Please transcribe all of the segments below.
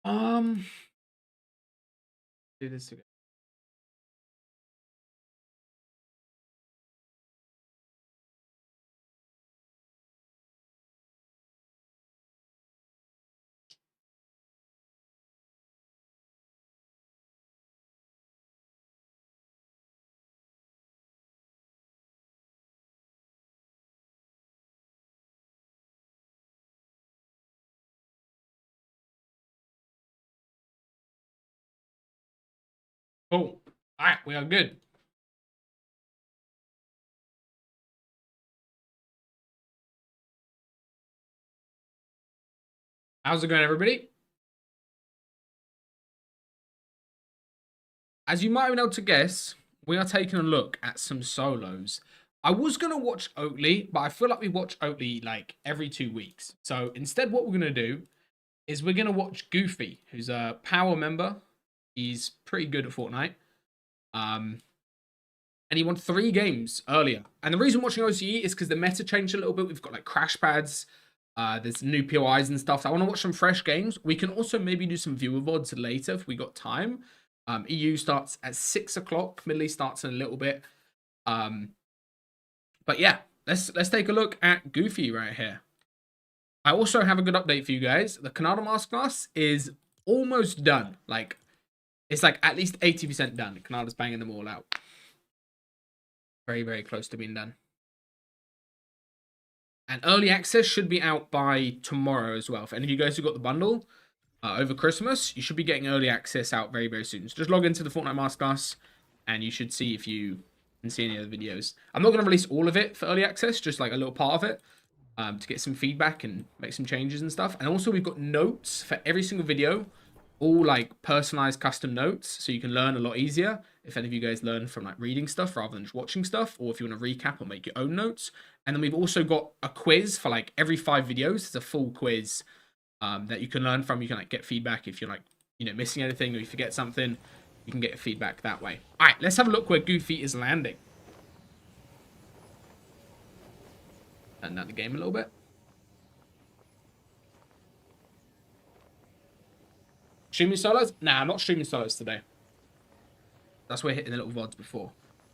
Um, do this again. Cool. All right, we are good. How's it going, everybody? As you might have been able to guess, we are taking a look at some solos. I was going to watch Oatley, but I feel like we watch Oatley like every 2 weeks. So instead, what we're going to do is we're going to watch Goofy, who's a power member. He's pretty good at Fortnite. Um, and he won 3 games earlier. And the reason I'm watching OCE is because the meta changed a little bit. We've got like crash pads. There's new POIs and stuff. So I want to watch some fresh games. We can also maybe do some viewer VODs later if we got time. EU starts at 6 o'clock. Middle East starts in a little bit. But yeah, let's take a look at Goofy right here. I also have a good update for you guys. The KHANADA Masterclass is almost done. Like, it's like at least 80% done. KHANADA's banging them all out. Very, very close to being done. And early access should be out by tomorrow as well. For any of you guys who got the bundle over Christmas, you should be getting early access out very, very soon. So just log into the Fortnite Masterclass and you should see if you can see any other videos. I'm not going to release all of it for early access, just like a little part of it to get some feedback and make some changes and stuff. And also we've got notes for every single video, all like personalized custom notes, so you can learn a lot easier. If any of you guys learn from like reading stuff rather than just watching stuff, or if you want to recap or make your own notes. And then we've also got a quiz for like every 5 videos. It's a full quiz that you can learn from. You can like get feedback if you're like, you know, missing anything or you forget something. You can get feedback that way. All right, let's have a look where Goofy is landing. Turn down the game a little bit. Streaming solos? Nah, I'm not streaming solos today. That's where hitting the little VODs before.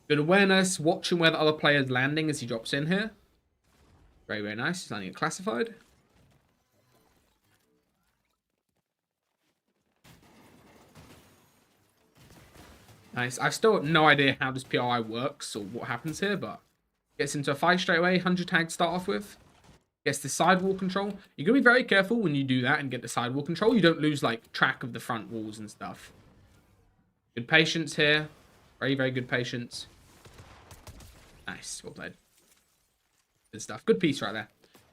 Good awareness, watching where the other player's landing as he drops in here. Very, very nice. He's landing it classified. Nice. I've still got no idea how this PRI works or what happens here, but gets into a fight straight away. 100 tags start off with. Gets the sidewall control. You're going to be very careful when you do that and get the sidewall control. You don't lose like track of the front walls and stuff. Good patience here. Very, very good patience. Nice. Well played. Good stuff. Good piece right there.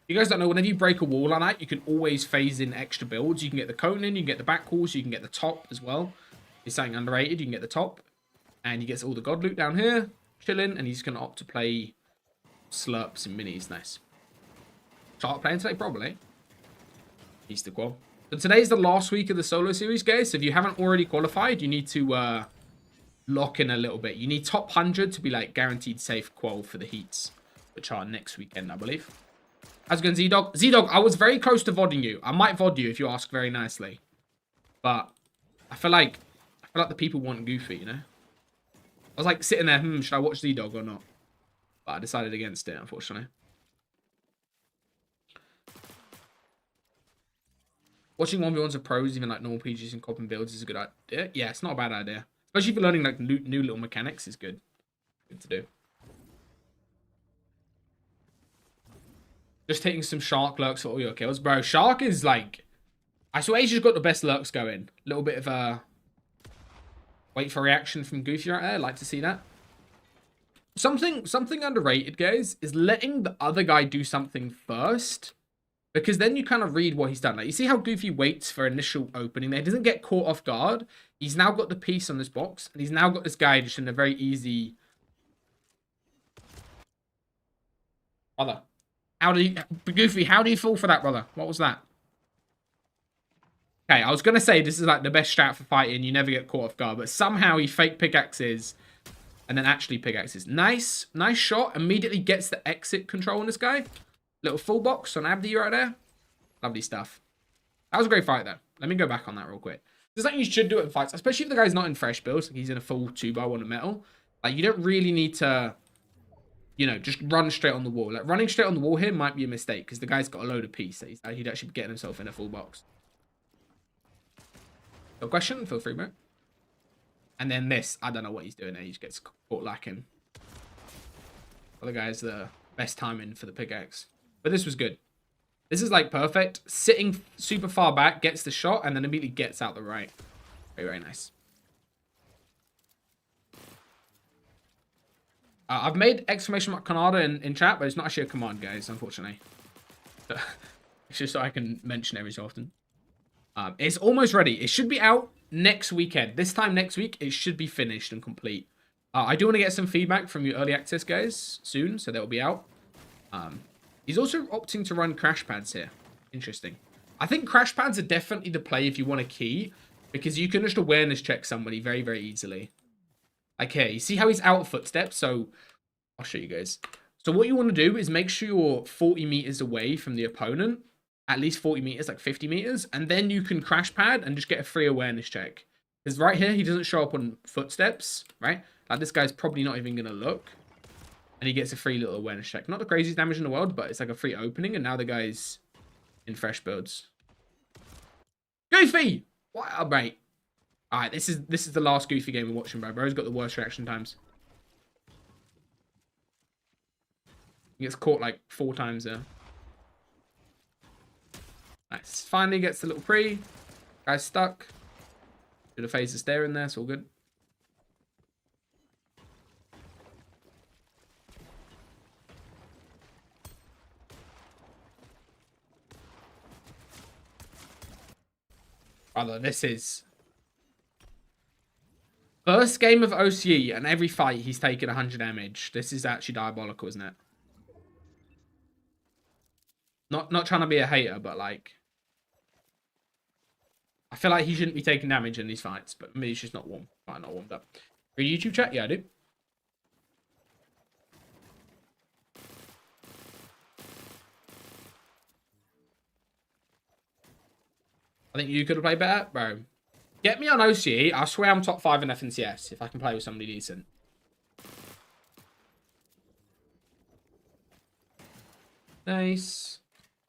You guys don't know, whenever you break a wall like that, you can always phase in extra builds. You can get the cone in, you can get the back walls, you can get the top as well. It's something underrated. You can get the top. And he gets all the god loot down here. Chilling. And he's going to opt to play slurps and minis. Nice. Start playing today, probably. He's the qual. So today's the last week of the solo series, guys. So if you haven't already qualified, you need to lock in a little bit. You need top 100 to be like guaranteed safe qual for the heats, which are next weekend, I believe. How's it going, Zdog? Zdog, I was very close to VODing you. I might VOD you if you ask very nicely. But I feel like the people want Goofy, you know? I was like sitting there, should I watch Zdog or not? But I decided against it, unfortunately. Watching 1v1s of pros, even like normal PGs and cop and builds, is a good idea. Yeah, it's not a bad idea. Especially if you're learning like new little mechanics, is good. Good to do. Just taking some Shark lurks for all your kills. Bro, Shark is like... I swear he's just got the best lurks going. A little bit of a... Wait for reaction from Goofy right there. Like to see that. Something underrated, guys, is letting the other guy do something first. Because then you kind of read what he's done. Like, you see how Goofy waits for initial opening there? He doesn't get caught off guard. He's now got the piece on this box. And he's now got this guy just in a very easy... Brother. Goofy, how do you fall for that, brother? What was that? Okay, I was going to say this is like the best strat for fighting. You never get caught off guard. But somehow he fake pickaxes and then actually pickaxes. Nice. Nice shot. Immediately gets the exit control on this guy. Little full box on Abdi right there. Lovely stuff. That was a great fight, though. Let me go back on that real quick. There's something you should do it in fights, especially if the guy's not in fresh builds. Like he's in a full 2x1 of metal. Like, you don't really need to, you know, just run straight on the wall. Like, running straight on the wall here might be a mistake because the guy's got a load of piece. That he'd actually be getting himself in a full box. No question? Feel free, bro. And then this. I don't know what he's doing there. He just gets caught lacking. Other guy's the best timing for the pickaxe. But this was good. This is like perfect. Sitting super far back, gets the shot, and then immediately gets out the right. Very, very nice. I've made exclamation mark KHANADA in chat, but it's not actually a command, guys, unfortunately. It's just so I can mention it every so often. It's almost ready. It should be out next weekend. This time next week, it should be finished and complete. I do want to get some feedback from you early access guys soon, so that'll be out. He's also opting to run crash pads here. Interesting. I think crash pads are definitely the play if you want a key, because you can just awareness check somebody very, very easily. Like here, you see how he's out of footsteps? So I'll show you guys. So what you want to do is make sure you're 40 meters away from the opponent, at least 40 meters, like 50 meters, and then you can crash pad and just get a free awareness check. Because right here, he doesn't show up on footsteps, right? Like this guy's probably not even going to look. And he gets a free little awareness check. Not the craziest damage in the world, but it's like a free opening. And now the guy's in fresh builds. Goofy! What? Oh, mate. Alright, this is the last Goofy game we're watching, bro. Bro's got the worst reaction times. He gets caught like 4 times there. Nice. Finally gets the little pre. Guy's stuck. Should have phased the stair in there. It's all good. Brother, this is first game of OCE, and every fight he's taken 100 damage. This is actually diabolical, isn't it? Not trying to be a hater, but like, I feel like he shouldn't be taking damage in these fights, but maybe he's just not warm. Might not warmed up. Your YouTube chat? Yeah, I do. I think you could have played better, bro. Get me on OCE. I swear I'm top 5 in FNCS if I can play with somebody decent. Nice.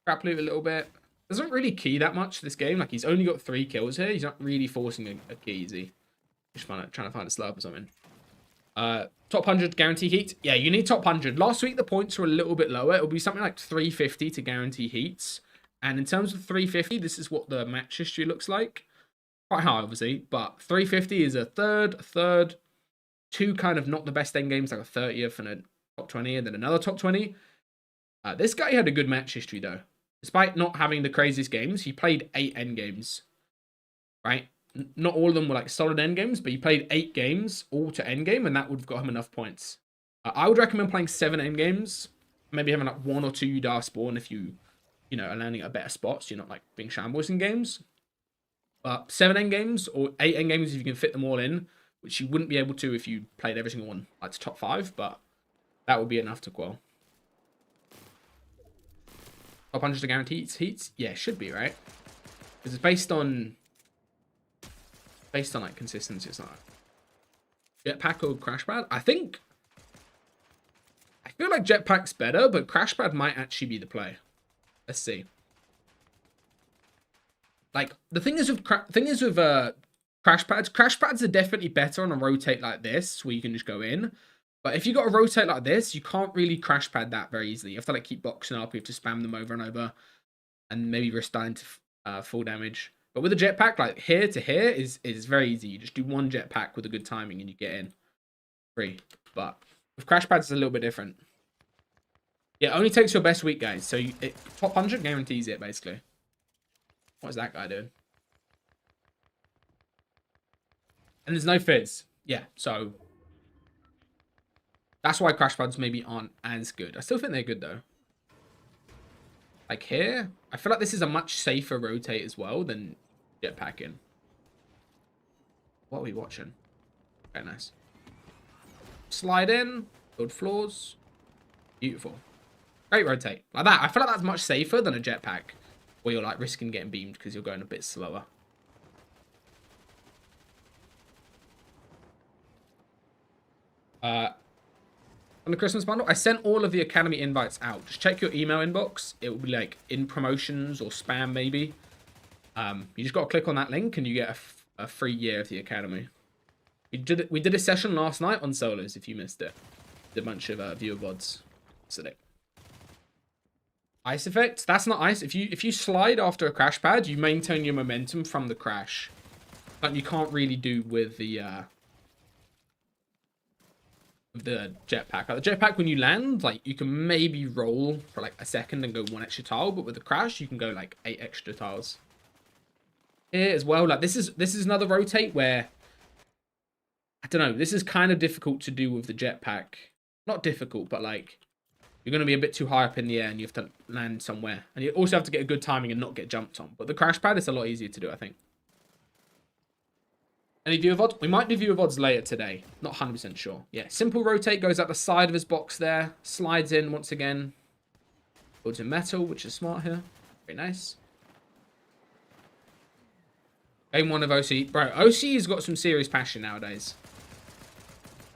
Crap loot a little bit. Doesn't really key that much this game. Like, he's only got 3 kills here. He's not really forcing a key, is he? Just trying to find a slurp or something. Top 100 guarantee heat. Yeah, you need top 100. Last week, the points were a little bit lower. It'll be something like 350 to guarantee heats. And in terms of 350, this is what the match history looks like. Quite high, obviously, but 350 is a third, 2 kind of not the best end games, like a 30th and a top 20, and then another top 20. This guy had a good match history, though. Despite not having the craziest games, he played 8 end games, right? Not all of them were like solid end games, but he played 8 games, all to end game, and that would have got him enough points. I would recommend playing 7 end games, maybe having like 1 or 2 UDAR spawn if you know, are landing at a better spot, so you're not like being shambles in games. But 7 end games or 8 end games if you can fit them all in, which you wouldn't be able to if you played every single one like to top 5, but that would be enough to quell. Top 100 to guarantee heats? Yeah, it should be, right? Because it's based on like consistency. It's not jetpack or crash pad. I feel like jetpack's better, but crash pad might actually be the play. Let's see. Like, the thing is with crash pads are definitely better on a rotate like this, where you can just go in. But if you got a rotate like this, you can't really crash pad that very easily. You have to like keep boxing up. You have to spam them over and over, and maybe risk dying to full damage. But with a jetpack, like here to here is very easy. You just do 1 jetpack with a good timing and you get in free. But with crash pads, it's a little bit different. Yeah, it only takes your best week, guys. So top 100 guarantees it, basically. What is that guy doing? And there's no fizz. Yeah, so that's why crash pads maybe aren't as good. I still think they're good, though. Like here, I feel like this is a much safer rotate as well than jetpacking. What are we watching? Very nice. Slide in, build floors. Beautiful. Great rotate. Like that. I feel like that's much safer than a jetpack. Or you're like risking getting beamed because you're going a bit slower. On the Christmas bundle, I sent all of the Academy invites out. Just check your email inbox. It will be like in promotions or spam maybe. You just got to click on that link and you get a free year of the Academy. We did a session last night on solos if you missed it. Did a bunch of viewer VODs. Ice effect? That's not ice. If you slide after a crash pad, you maintain your momentum from the crash. But you can't really do with the jetpack. Like the jetpack, when you land, like you can maybe roll for like a second and go 1 extra tile, but with the crash, you can go like 8 extra tiles. Here as well, like this is another rotate where I don't know. This is kind of difficult to do with the jetpack. Not difficult, but like you're going to be a bit too high up in the air and you have to land somewhere. And you also have to get a good timing and not get jumped on. But the crash pad is a lot easier to do, I think. Any viewer VODs? We might do viewer VODs later today. Not 100% sure. Yeah, simple rotate goes out the side of his box there. Slides in once again. Builds in metal, which is smart here. Very nice. Game 1 of OC. Bro, OC's got some serious passion nowadays.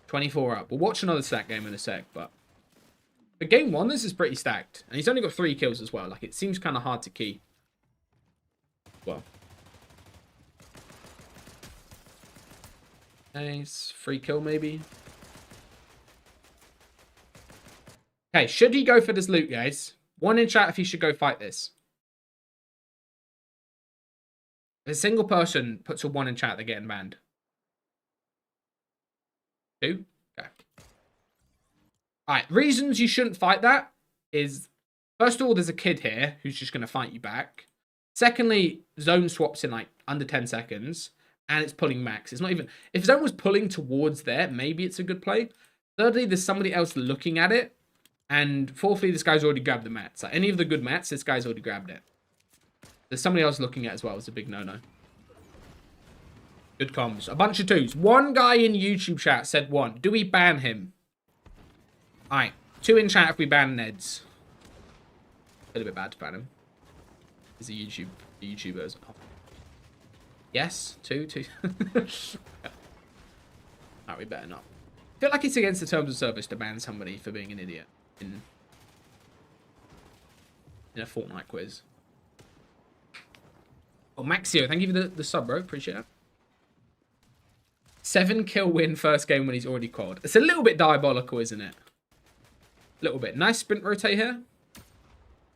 24 up. We'll watch another stack game in a sec, but... For game 1, this is pretty stacked. And he's only got 3 kills as well. Like, it seems kind of hard to key. Well. Nice. Free kill, maybe. Okay, should he go for this loot, guys? 1 in chat if he should go fight this. If a single person puts a 1 in chat, they're getting banned. 2? Okay. Alright, reasons you shouldn't fight that is, first of all, there's a kid here who's just going to fight you back. Secondly, zone swaps in like under 10 seconds, and it's pulling max. It's not even, if zone was pulling towards there, maybe it's a good play. Thirdly, there's somebody else looking at it. And fourthly, this guy's already grabbed the mats. Like any of the good mats, this guy's already grabbed it. There's somebody else looking at it as well. It's a big no-no. Good comms. A bunch of 2s. One guy in YouTube chat said 1. Do we ban him? Alright. 2 in chat if we ban Neds. A little bit bad to ban him. He's a YouTuber as well. Yes? 2? Alright, we better not. I feel like it's against the terms of service to ban somebody for being an idiot in a Fortnite quiz. Oh, Maxio, thank you for the sub, bro. Appreciate it. 7 kill win first game when he's already quad. It's a little bit diabolical, isn't it? A little bit. Nice sprint rotate here.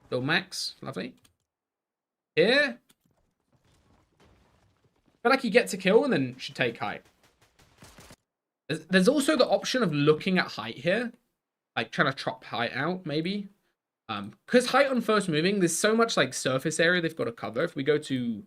Little max. Lovely. Here. I feel like you get to kill and then should take height. There's also the option of looking at height here. Like trying to chop height out, maybe. Because height on first moving, there's so much like surface area they've got to cover. If we go to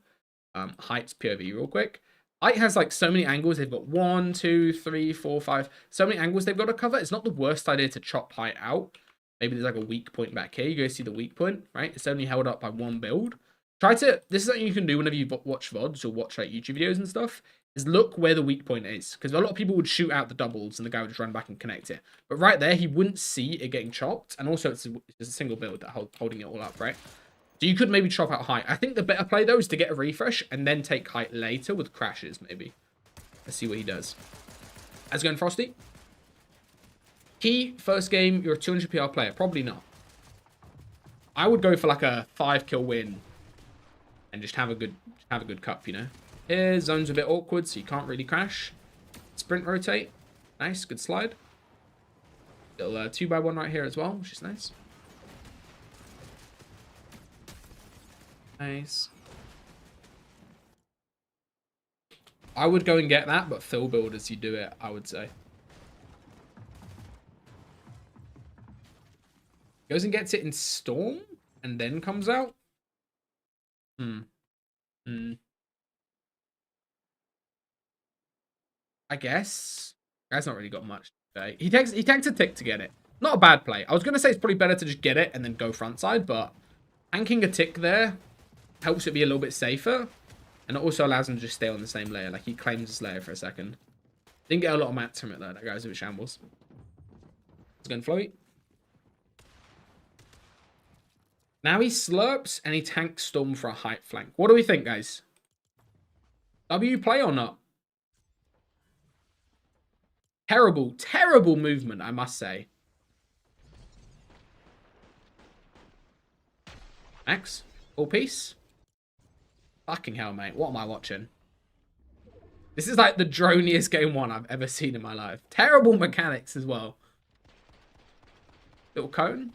height's POV real quick. Height has like so many angles. They've got 1, 2, 3, 4, 5. So many angles they've got to cover. It's not the worst idea to chop height out. Maybe there's like a weak point back here. You go see the weak point, right? It's only held up by 1 build. This is something you can do whenever you watch VODs or watch like YouTube videos and stuff, is look where the weak point is. Because a lot of people would shoot out the doubles and the guy would just run back and connect it. But right there, he wouldn't see it getting chopped. And also, it's a single build that holding it all up, right? So you could maybe chop out height. I think the better play, though, is to get a refresh and then take height later with crashes, maybe. Let's see what he does. How's it going, Frosty? Key, first game, you're a 200 PR player. Probably not. I would go for like a 5 kill win and just have a good cup, you know. Here, zone's a bit awkward, so you can't really crash. Sprint rotate. Nice, good slide. Little 2x1 right here as well, which is nice. Nice. I would go and get that, but fill build as you do it, I would say. Goes and gets it in Storm, and then comes out? I guess. Guy's not really got much today. He takes a tick to get it. Not a bad play. I was going to say it's probably better to just get it and then go front side, but tanking a tick there helps it be a little bit safer. And it also allows him to just stay on the same layer. Like, he claims his layer for a second. Didn't get a lot of mats from it, though. That guy's a bit shambles. It's going floaty. Now he slurps and he tanks Storm for a height flank. What do we think, guys? W play or not? Terrible, terrible movement, I must say. Max, full piece. Fucking hell, mate. What am I watching? This is like the droniest game 1 I've ever seen in my life. Terrible mechanics as well. Little cone.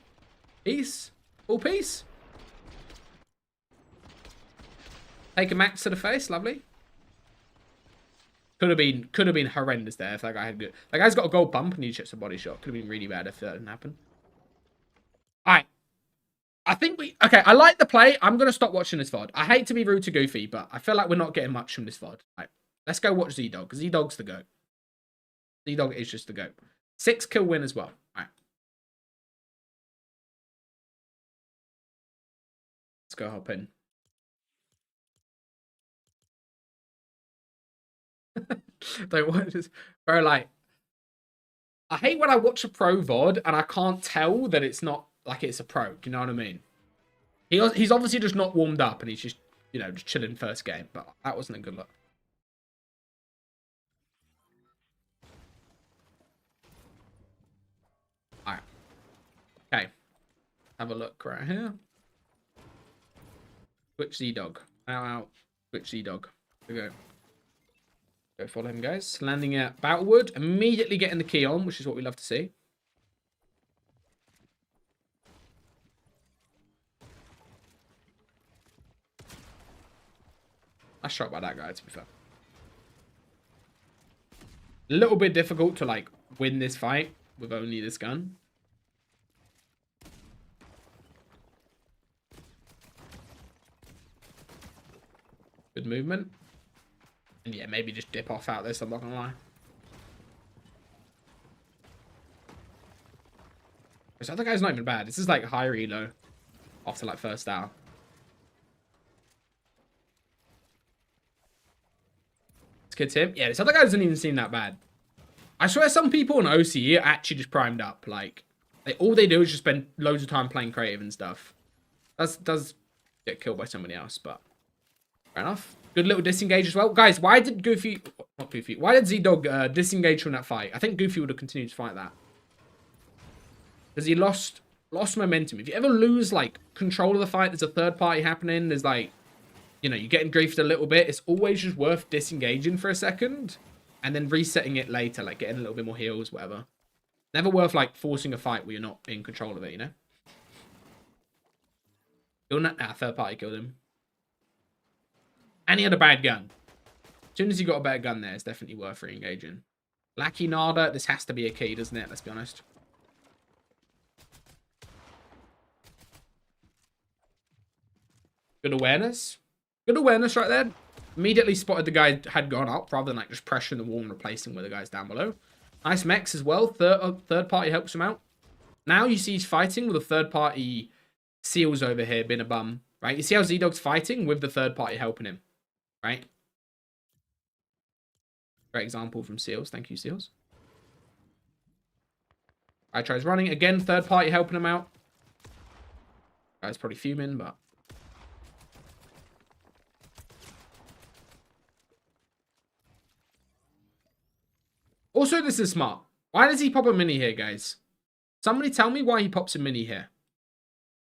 Piece. Full piece. Take a Max to the face. Lovely. Could have been horrendous there if that guy had good. That guy's got a gold bump and he chips a body shot. Could have been really bad if that didn't happen. Alright. I think okay, I like the play. I'm gonna stop watching this VOD. I hate to be rude to Goofy, but I feel like we're not getting much from this VOD. Right. Let's go watch Zdog, because Zdog's the GOAT. Zdog is just the GOAT. 6 kill win as well. Alright. Let's go hop in. Don't want this, bro. Like, I hate when I watch a pro VOD and I can't tell that it's not like it's a pro. Do you know what I mean? He's obviously just not warmed up and he's just, you know, just chilling first game. But that wasn't a good look. All right. Okay. Have a look right here. Switch Zdog. Out. Switch Zdog. Here we go. Go follow him, guys. Landing at Battlewood. Immediately getting the key on, which is what we love to see. Nice shot by that guy, to be fair. A little bit difficult to, like, win this fight with only this gun. Good movement. And yeah, maybe just dip off out this, I'm not gonna lie. This other guy's not even bad. This is like high reload after like first hour. Let's get him. Yeah, this other guy doesn't even seem that bad. I swear some people in OCE are actually just primed up. Like, all they do is just spend loads of time playing creative and stuff. Does get killed by somebody else, but fair enough. Good little disengage as well. Guys, why did Goofy... Not Goofy. Why did Zdog disengage from that fight? I think Goofy would have continued to fight that. Because he lost momentum. If you ever lose, like, control of the fight, there's a third party happening, there's, like, you know, you're getting griefed a little bit, it's always just worth disengaging for a second and then resetting it later, like getting a little bit more heals, whatever. Never worth, like, forcing a fight where you're not in control of it, you know? Third party killed him. And he had a bad gun. As soon as he got a better gun there, it's definitely worth re-engaging. KHANADA, this has to be a key, doesn't it? Let's be honest. Good awareness. Good awareness right there. Immediately spotted the guy had gone up rather than like just pressuring the wall and replacing with the guys down below. Nice mechs as well. Third party helps him out. Now you see he's fighting with a third party Seals over here being a bum. Right? You see how Zdog's fighting with the third party helping him. Right? Great example from Seals. Thank you, Seals. I tries running. Again, third party helping him out. Guy's probably fuming, but... Also, this is smart. Why does he pop a mini here, guys? Somebody tell me why he pops a mini here.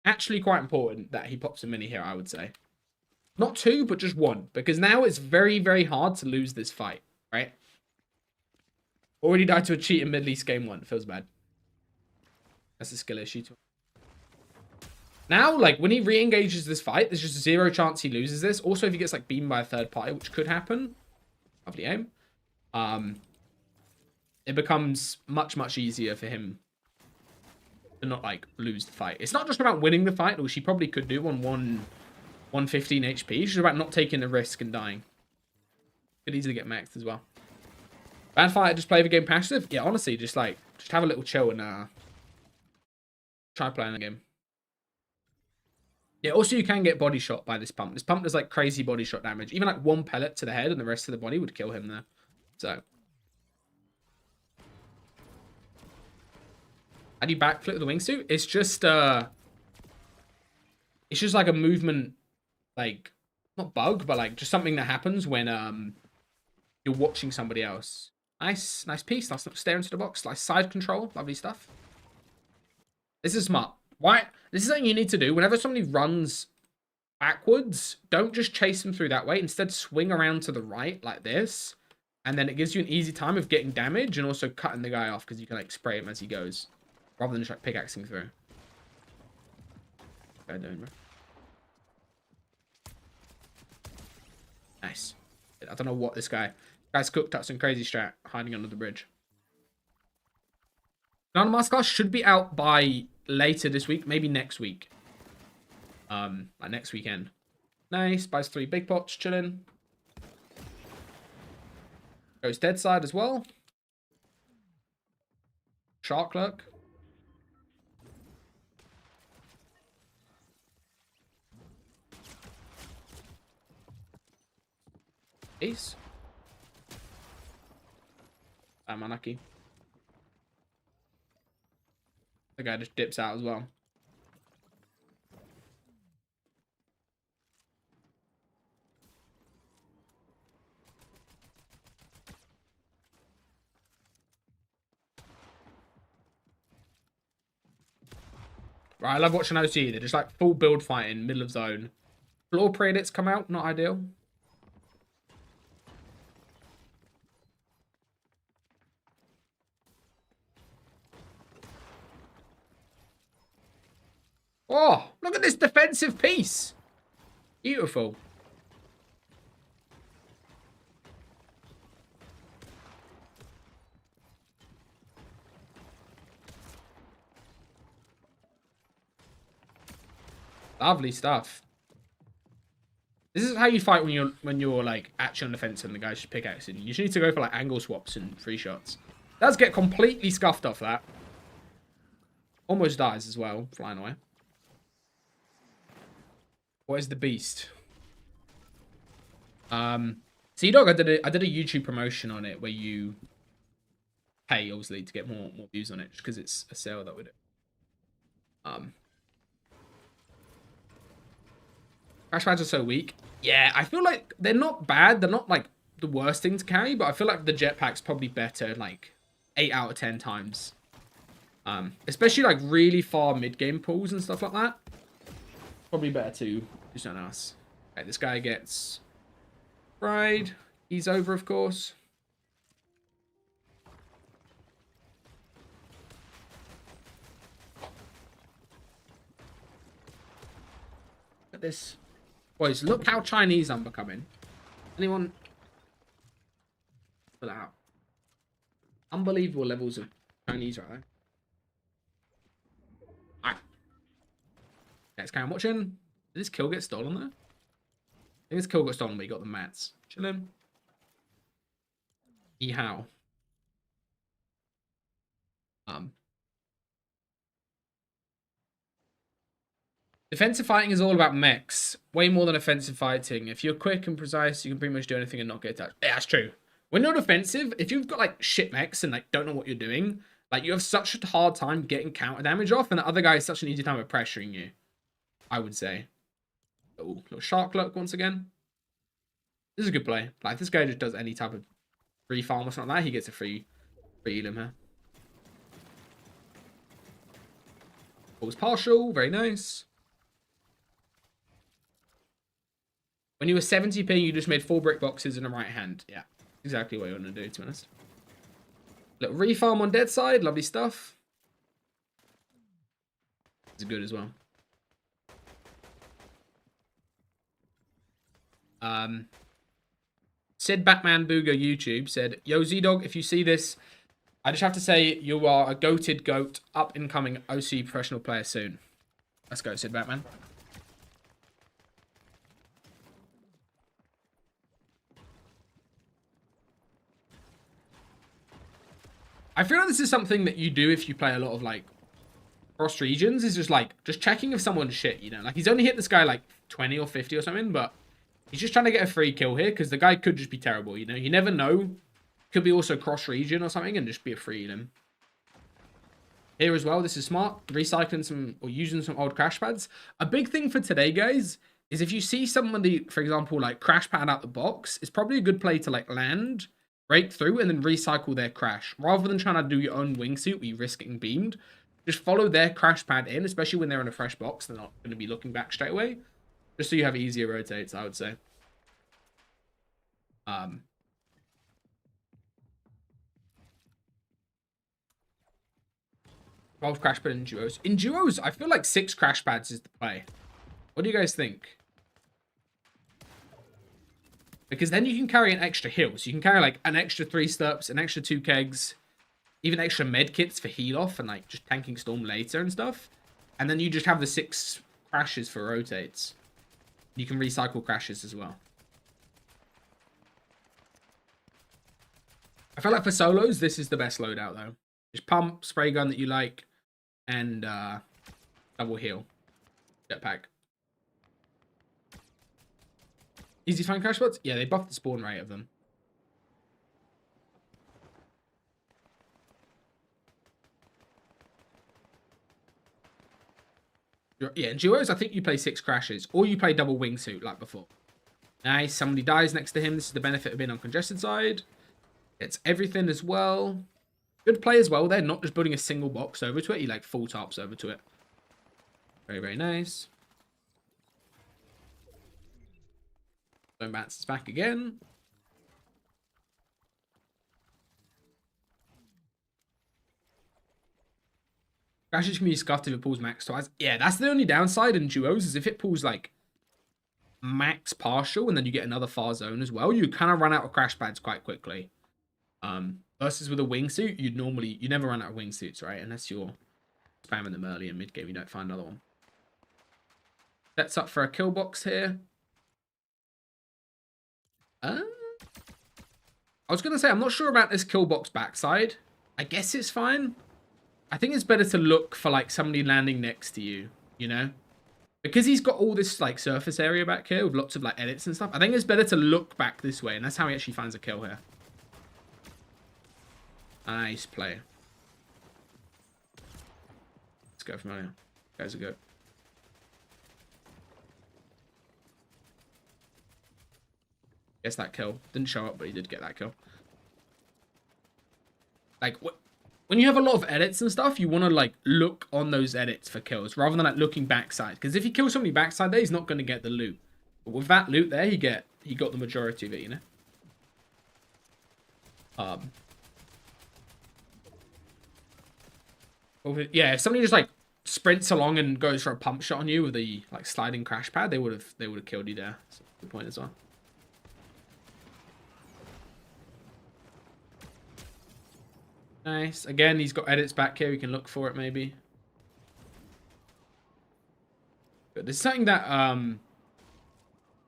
Actually quite important that he pops a mini here, I would say. Not 2, but just 1. Because now it's very, very hard to lose this fight, right? Already died to a cheat in mid-lease game 1. Feels bad. That's a skill issue. Now, like, when he re-engages this fight, there's just 0 chance he loses this. Also, if he gets, like, beamed by a third party, which could happen. Lovely aim. It becomes much, much easier for him to not, like, lose the fight. It's not just about winning the fight, which he probably could do on 115 HP. It's just about not taking the risk and dying. Could easily get maxed as well. Bad fight, just play the game passive? Yeah, honestly, just, like, just have a little chill and try playing the game. Yeah, also you can get body shot by this pump. This pump does, like, crazy body shot damage. Even, like, 1 pellet to the head and the rest of the body would kill him there. So... how do you backflip the wingsuit? It's just, It's just like a movement, like, not bug, but like just something that happens when you're watching somebody else. Nice, nice piece. Nice stare into the box. Nice side control. Lovely stuff. This is smart. Why? This is something you need to do. Whenever somebody runs backwards, don't just chase them through that way. Instead, swing around to the right like this. And then it gives you an easy time of getting damage and also cutting the guy off because you can like spray him as he goes. Rather than just like pickaxing through. What are you doing, bro? Nice. I don't know what this guy's cooked up some crazy strat hiding under the bridge. None Masterclass should be out by later this week, maybe next week. Like next weekend. Nice. Buys 3 big pots, chilling. Goes dead side as well. Shark Lurk. Ace. I'm unlucky. The guy just dips out as well. Right, I love watching OC. They're just like full build fighting, middle of zone. Floor pre-edits come out, not ideal. Oh, look at this defensive piece. Beautiful. Lovely stuff. This is how you fight when you're like actually on the fence and the guy's just pickaxing. You just need to go for like angle swaps and free shots. Does get completely scuffed off that. Almost dies as well, flying away. What is the beast? Zdog, I did a YouTube promotion on it where you pay obviously to get more views on it, just because it's a sale that we do. Crash pads are so weak. Yeah, I feel like they're not bad. They're not like the worst thing to carry, but I feel like the jetpack's probably better like 8 out of 10 times. Especially like really far mid-game pulls and stuff like that. Probably better to do something else. Okay, this guy gets fried. He's over, of course. Look at this. Boys, look how Chinese I'm becoming. Anyone? Pull it out. Unbelievable levels of Chinese right there. Alright. Let's carry on watching. Did this kill get stolen there? I think this kill got stolen, but he got the mats. Chilling. Yeehaw. Defensive fighting is all about mechs. Way more than offensive fighting. If you're quick and precise, you can pretty much do anything and not get touched. Yeah, that's true. When you're defensive, if you've got like shit mechs and like don't know what you're doing, like you have such a hard time getting counter damage off, and the other guy has such an easy time of pressuring you. I would say. Oh, little shark lurk once again. This is a good play. Like if this guy just does any type of free farm or something like that, he gets a free elim here. Pulls partial, very nice. When you were 70p, you just made 4 brick boxes in the right hand. Yeah, exactly what you want to do, to be honest. Little refarm on dead side, lovely stuff. It's good as well. Sid Batman Booger YouTube said, "Yo Zdog, if you see this, I just have to say you are a goated goat, up and coming OC professional player soon." Let's go, Sid Batman. I feel like this is something that you do if you play a lot of like cross regions, is just checking if someone's shit, you know? Like he's only hit this guy like 20 or 50 or something, but he's just trying to get a free kill here because the guy could just be terrible, you know? You never know. Could be also cross region or something and just be a free elim. Here as well, this is smart. Recycling some or using some old crash pads. A big thing for today, guys, is if you see somebody, for example, like crash pad out the box, it's probably a good play to like land, break through, and then recycle their crash. Rather than trying to do your own wingsuit where you risk getting beamed, just follow their crash pad in, especially when they're in a fresh box. They're not going to be looking back straight away. Just so you have easier rotates, I would say. 12 crash pad in duos. In duos, I feel like 6 crash pads is the play. What do you guys think? Because then you can carry an extra heal. So you can carry like an extra 3 steps, an extra 2 kegs, even extra med kits for heal off and like just tanking storm later and stuff. And then you just have the 6 crashes for rotates. You can recycle crashes as well. I feel like for solos, this is the best loadout though. Just pump, spray gun that you like, and double heal. Jetpack. Easy to find crash spots? Yeah, they buffed the spawn rate of them. Yeah, in duos, I think you play 6 crashes, or you play double wingsuit like before. Nice, somebody dies next to him. This is the benefit of being on congested side. It's everything as well. Good play as well. They're not just building a single box over to it. You like full tarps over to it. Very, very nice. Stone Bats is back again. Crashes can be scuffed if it pulls max twice. Yeah, that's the only downside in duos is if it pulls like max partial and then you get another far zone as well, you kind of run out of crash pads quite quickly. Versus with a wingsuit, you never run out of wingsuits, right? Unless you're spamming them early in mid game, you don't find another one. Sets up for a kill box here. I was gonna say I'm not sure about this kill box backside. I guess it's fine. I think it's better to look for like somebody landing next to you, you know? Because he's got all this like surface area back here with lots of like edits and stuff. I think it's better to look back this way, and that's how he actually finds a kill here. Nice play. Let's go from here. Guys are good. Guess that kill. Didn't show up, but he did get that kill. Like, when you have a lot of edits and stuff, you want to, like, look on those edits for kills, rather than, like, looking backside. Because if you kill somebody backside there, he's not going to get the loot. But with that loot there, he got the majority of it, you know? Yeah, if somebody just, like, sprints along and goes for a pump shot on you with the, like, sliding crash pad, they would have killed you there. That's a good point as well. Nice. Again, he's got edits back here. We can look for it, maybe. But there's something that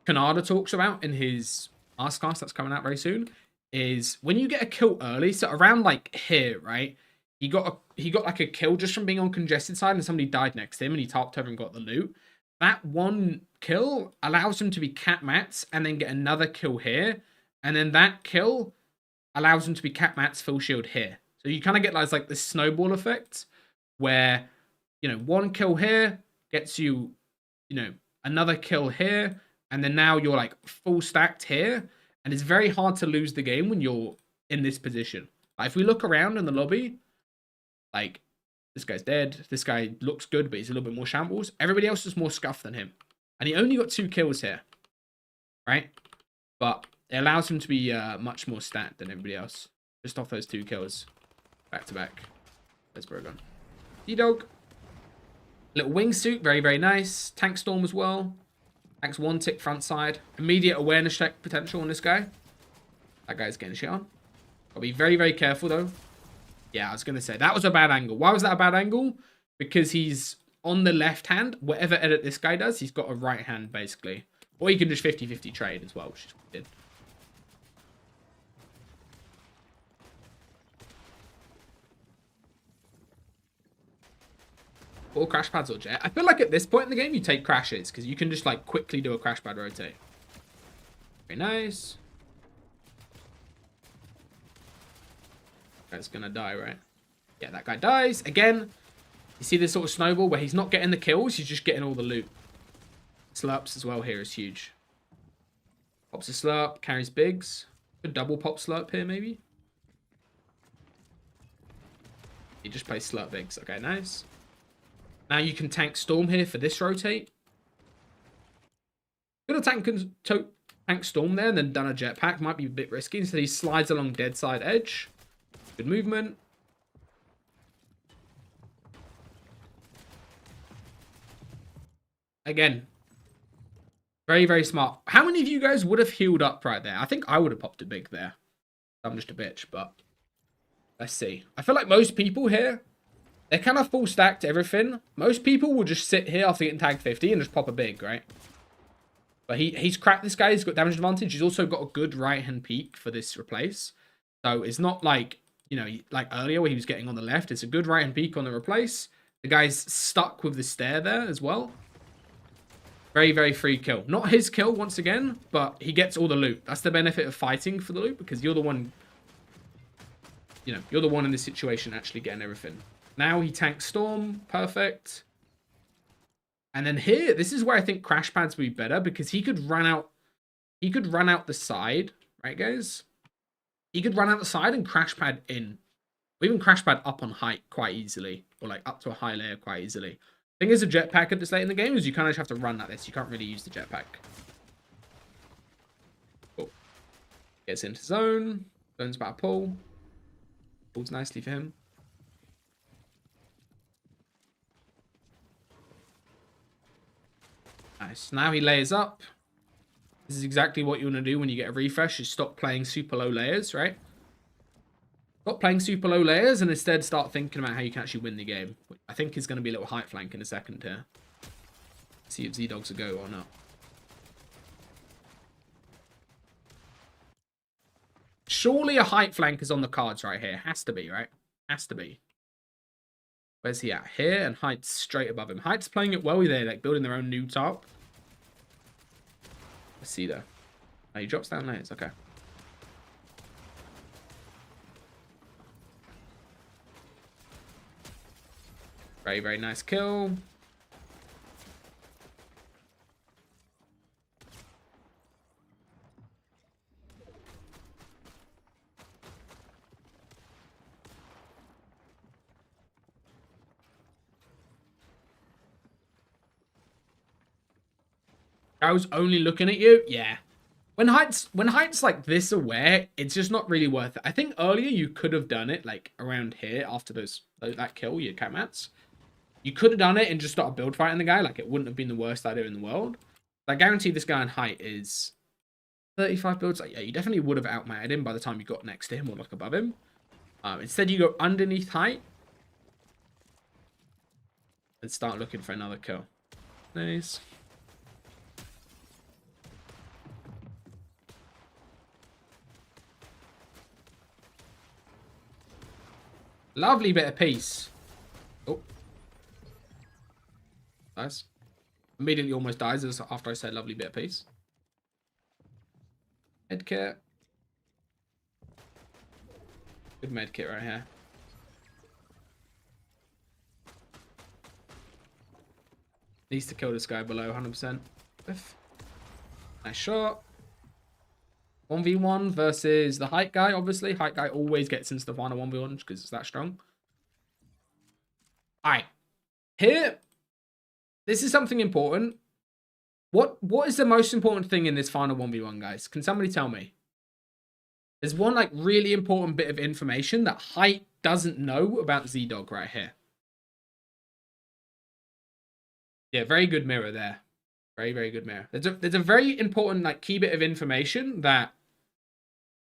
KHANADA talks about in his Masterclass that's coming out very soon. Is when you get a kill early, so around like here, right? He got like a kill just from being on congested side, and somebody died next to him, and he topped over and got the loot. That one kill allows him to be cap mats and then get another kill here, and then that kill allows him to be cap mats full shield here. So you kind of get like this snowball effect where, you know, one kill here gets you, you know, another kill here, and then now you're like full stacked here, and it's very hard to lose the game when you're in this position. Like if we look around in the lobby, like this guy's dead, this guy looks good, but he's a little bit more shambles. Everybody else is more scuffed than him, and he only got 2 kills here, right? But it allows him to be much more stacked than everybody else, just off those 2 kills. Back to back. There's Brogan. Zdog. Little wingsuit. Very, very nice. Tank storm as well. Tank's 1 tick front side. Immediate awareness check potential on this guy. That guy's getting shit on. Gotta be very, very careful though. Yeah, I was going to say. That was a bad angle. Why was that a bad angle? Because he's on the left hand. Whatever edit this guy does, he's got a right hand basically. Or he can just 50-50 trade as well, which is what he did. Or crash pads or jet. I feel like at this point in the game, you take crashes because you can just like quickly do a crash pad rotate. Very nice. Guy's gonna die, right? Yeah, that guy dies. Again, you see this sort of snowball where he's not getting the kills, he's just getting all the loot. Slurps as well here is huge. Pops a slurp, carries bigs. Could double pop slurp here, maybe. He just plays slurp bigs. Okay, nice. Now you can tank storm here for this rotate. Could have tank storm there and then done a jetpack. Might be a bit risky. Instead he slides along dead side edge. Good movement. Again, very, very smart. How many of you guys would have healed up right there? I think I would have popped a big there. I'm just a bitch, but let's see. I feel like most people here, they're kind of full stacked everything. Most people will just sit here after getting tagged 50 and just pop a big, right? But he's cracked this guy. He's got damage advantage. He's also got a good right-hand peek for this replace. So it's not like, you know, like earlier where he was getting on the left. It's a good right-hand peek on the replace. The guy's stuck with the stair there as well. Very, very free kill. Not his kill once again, but he gets all the loot. That's the benefit of fighting for the loot, because you're the one, you know, you're the one in this situation actually getting everything. Now he tanks Storm. Perfect. And then here, this is where I think Crash Pads would be better, because he could run out the side, right guys? He could run out the side and Crash Pad in. Or even Crash Pad up on height quite easily. Or like up to a high layer quite easily. Thing is, a jetpack at this late in the game is you kind of just have to run like this. You can't really use the jetpack. Cool. Gets into zone. Zone's about to pull. Pulls nicely for him. Nice. Now he layers up. This is exactly what you want to do when you get a refresh. Is stop playing super low layers, right? Stop playing super low layers and instead start thinking about how you can actually win the game. Which I think is going to be a little height flank in a second here. See if Z-Dog's a go or not. Surely a height flank is on the cards right here. Has to be, right? Has to be. Where's he at? Here, and Height's straight above him. Height's playing it well. They're like building their own new top. Let's see though. Oh, he drops down layers. Okay. Very, very nice kill. I was only looking at you. Yeah. When Height's like this aware, it's just not really worth it. I think earlier you could have done it like around here after that kill, your cat mats. You could have done it and just started build fighting the guy. Like, it wouldn't have been the worst idea in the world. I guarantee this guy on height is 35 builds. Like, yeah, you definitely would have outmatted him by the time you got next to him or like above him. Instead, you go underneath height and start looking for another kill. Nice. Lovely bit of peace. Oh. Nice. Immediately almost dies after I said lovely bit of peace. Medkit. Good medkit right here. Needs to kill this guy below 100%. Nice shot. 1v1 versus the height guy, obviously. Height guy always gets into the final 1v1 because it's that strong. Alright. Here, this is something important. What is the most important thing in this final 1v1, guys? Can somebody tell me? There's one like really important bit of information that Height doesn't know about Zdog right here. Yeah, very good mirror there. Very, very good mirror. There's a very important like key bit of information that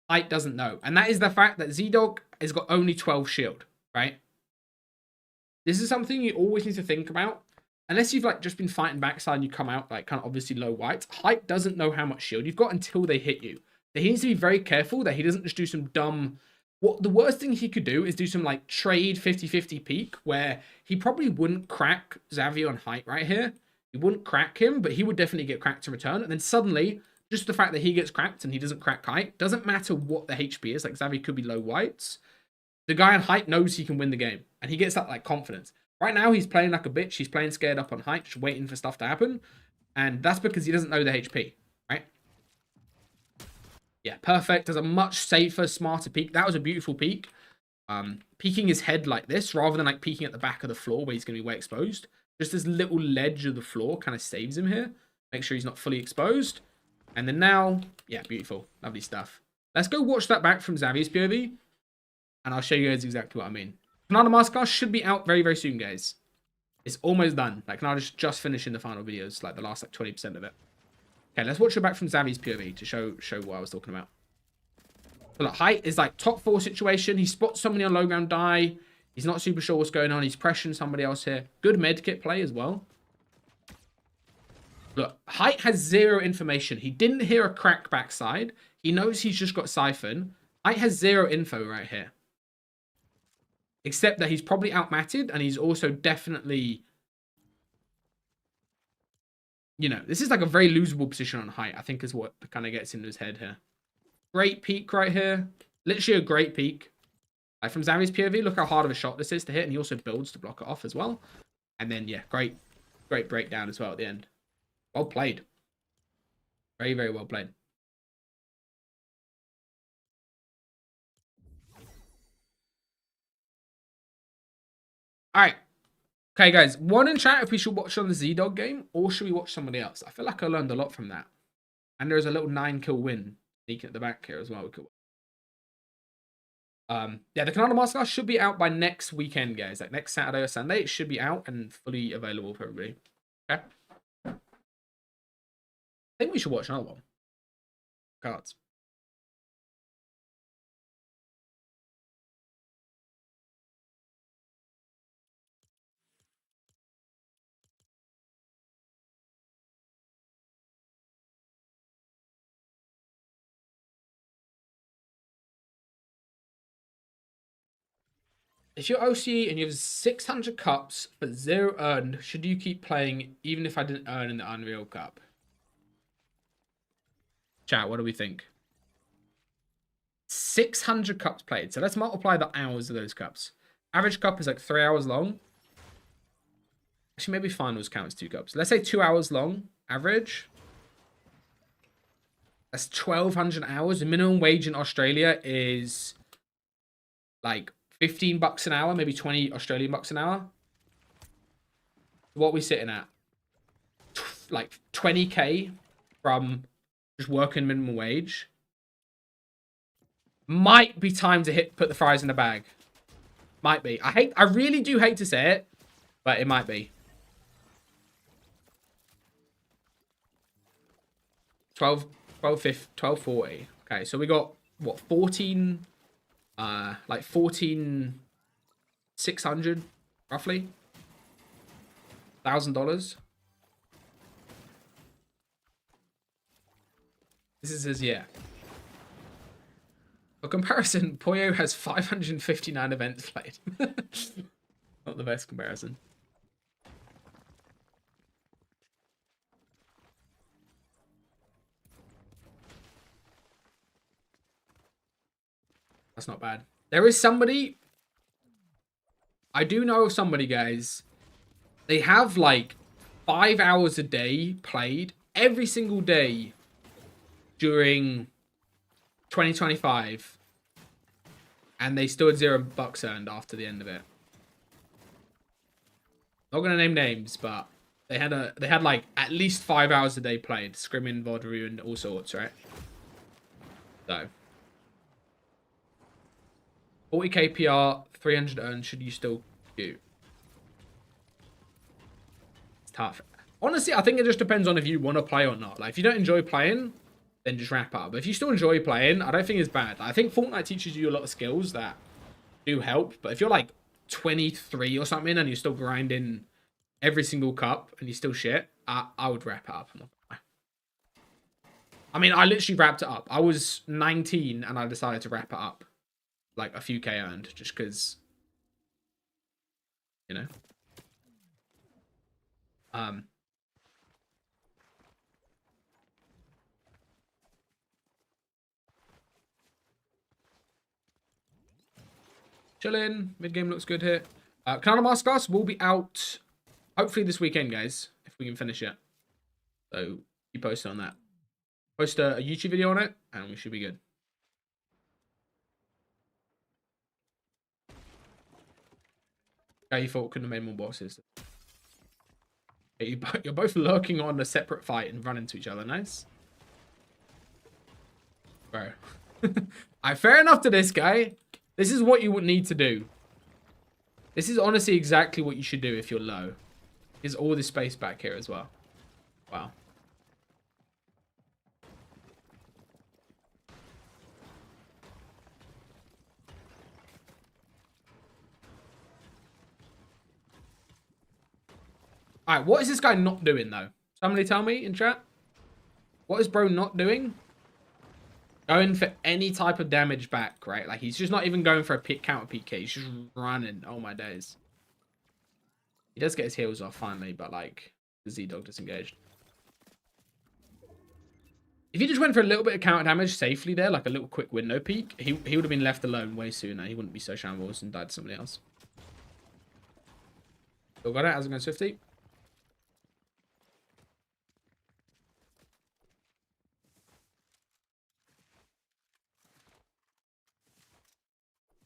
Height doesn't know. And that is the fact that Zdog has got only 12 shield, right? This is something you always need to think about. Unless you've like just been fighting backside and you come out like kind of obviously low white. Height doesn't know how much shield you've got until they hit you. So he needs to be very careful that he doesn't just do some dumb... What the worst thing he could do is do some like trade 50-50 peak where he probably wouldn't crack Xavier on Height right here. He wouldn't crack him, but he would definitely get cracked in return. And then suddenly, just the fact that he gets cracked and he doesn't crack Height, doesn't matter what the HP is. Like Xavier could be low whites. the guy on height knows he can win the game. And he gets that, like, confidence. Right now, he's playing like a bitch. He's playing scared up on height, just waiting for stuff to happen. And that's because he doesn't know the HP, right? Yeah, perfect. There's a much safer, smarter peek. That was a beautiful peek. Peeking his head like this, rather than, like, peeking at the back of the floor where he's going to be way exposed. Just this little ledge of the floor kind of saves him here. Make sure he's not fully exposed. And then now, yeah, beautiful. Lovely stuff. Let's go watch that back from Xavier's POV. And I'll show you guys exactly what I mean. KHANADA Masterclass should be out very, very soon, guys. It's almost done. Like, KHANADA's just finishing the final videos, like the last, like, 20% of it. Okay, let's watch it back from Xavier's POV to show what I was talking about. So, look, height is, like, top 4 situation. He spots somebody on low ground die. He's not super sure what's going on. He's pressuring somebody else here. Good medkit play as well. Look, height has 0 information. He didn't hear a crack backside. He knows he's just got siphon. Height has 0 info right here. Except that he's probably outmatted, and he's also definitely, you know, this is like a very losable position on height, I think, is what kind of gets into his head here. Great peek right here. Literally a great peek. Like, from Xavier's POV, look how hard of a shot this is to hit, and he also builds to block it off as well. And then, yeah, great breakdown as well at the end. Well played. Very, very well played. All right. Okay, guys. One in chat if we should watch on the Zdog game, or should we watch somebody else? I feel like I learned a lot from that. And there's a little 9-kill win sneaking at the back here as well. Yeah, the KHANADA Masterclass should be out by next weekend, guys. Like next Saturday or Sunday, it should be out and fully available for everybody. Okay. I think we should watch another one. Cards. If you're OCE and you have 600 cups but 0 earned, should you keep playing even if I didn't earn in the Unreal Cup? Chat, what do we think? 600 cups played. So let's multiply the hours of those cups. Average cup is like 3 hours long. Actually, maybe finals counts 2 cups. Let's say 2 hours long, average. That's 1,200 hours. The minimum wage in Australia is like 15 bucks an hour, maybe 20 Australian bucks an hour. What are we sitting at? Like 20k from just working minimum wage. Might be time to put the fries in the bag. Might be. I really do hate to say it, but it might be. 1240. Okay, so we got what, 14 like 14,600 roughly $1,000. This is his year. For comparison, Poyo has 559 events played. Not the best comparison. That's not bad. There is somebody. I do know of somebody, guys. They have like 5 hours a day played every single day during 2025. And they still had $0 earned after the end of it. Not gonna name names, but they had like at least 5 hours a day played, scrimming, Vodru, and all sorts, right? So 40k PR, 300 earned. Should you still do? It's tough. Honestly, I think it just depends on if you want to play or not. Like, if you don't enjoy playing, then just wrap up. But if you still enjoy playing, I don't think it's bad. I think Fortnite teaches you a lot of skills that do help. But if you're like 23 or something and you're still grinding every single cup and you're still shit, I would wrap it up. I mean, I literally wrapped it up. I was 19 and I decided to wrap it up. Like a few K earned, just because, you know. chilling. Mid game looks good here. KHANADA Masterclass will be out hopefully this weekend, guys, if we can finish it. So keep posted on that. Post a YouTube video on it, and we should be good. Okay, you thought couldn't have made more bosses. Okay, you're both lurking on a separate fight and run into each other. Nice. Bro. Alright, fair enough to this guy. This is what you would need to do. This is honestly exactly what you should do if you're low. There's all this space back here as well. Wow. Alright, what is this guy not doing, though? Somebody tell me in chat. What is bro not doing? Going for any type of damage back, right? Like, he's just not even going for a counter PK. He's just running. Oh, my days. He does get his heals off, finally, but, like, the Zdog disengaged. If he just went for a little bit of counter damage safely there, like a little quick window peek, he would have been left alone way sooner. He wouldn't be so shambles and died to somebody else. Still got it. How's it going, Swifty?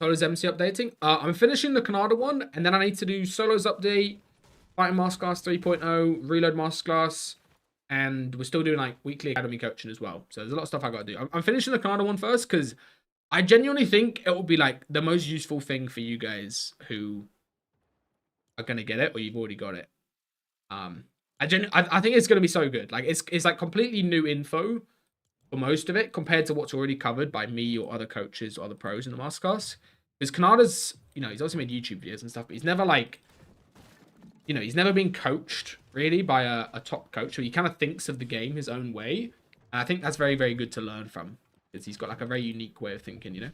Solos MC updating. I'm finishing the KHANADA one, and then I need to do Solos update, Fighting Masterclass 3.0, Reload Masterclass, and we're still doing like weekly academy coaching as well. So there's a lot of stuff I got to do. I'm finishing the KHANADA one first because I genuinely think it will be like the most useful thing for you guys who are gonna get it or you've already got it. I think it's gonna be so good. Like it's like completely new info for most of it compared to what's already covered by me or other coaches or other pros in the masterclass. Because KHANADA's, you know, he's also made YouTube videos and stuff, but he's never like, you know, he's never been coached really by a top coach. So he kind of thinks of the game his own way. And I think that's very, very good to learn from because he's got like a very unique way of thinking, you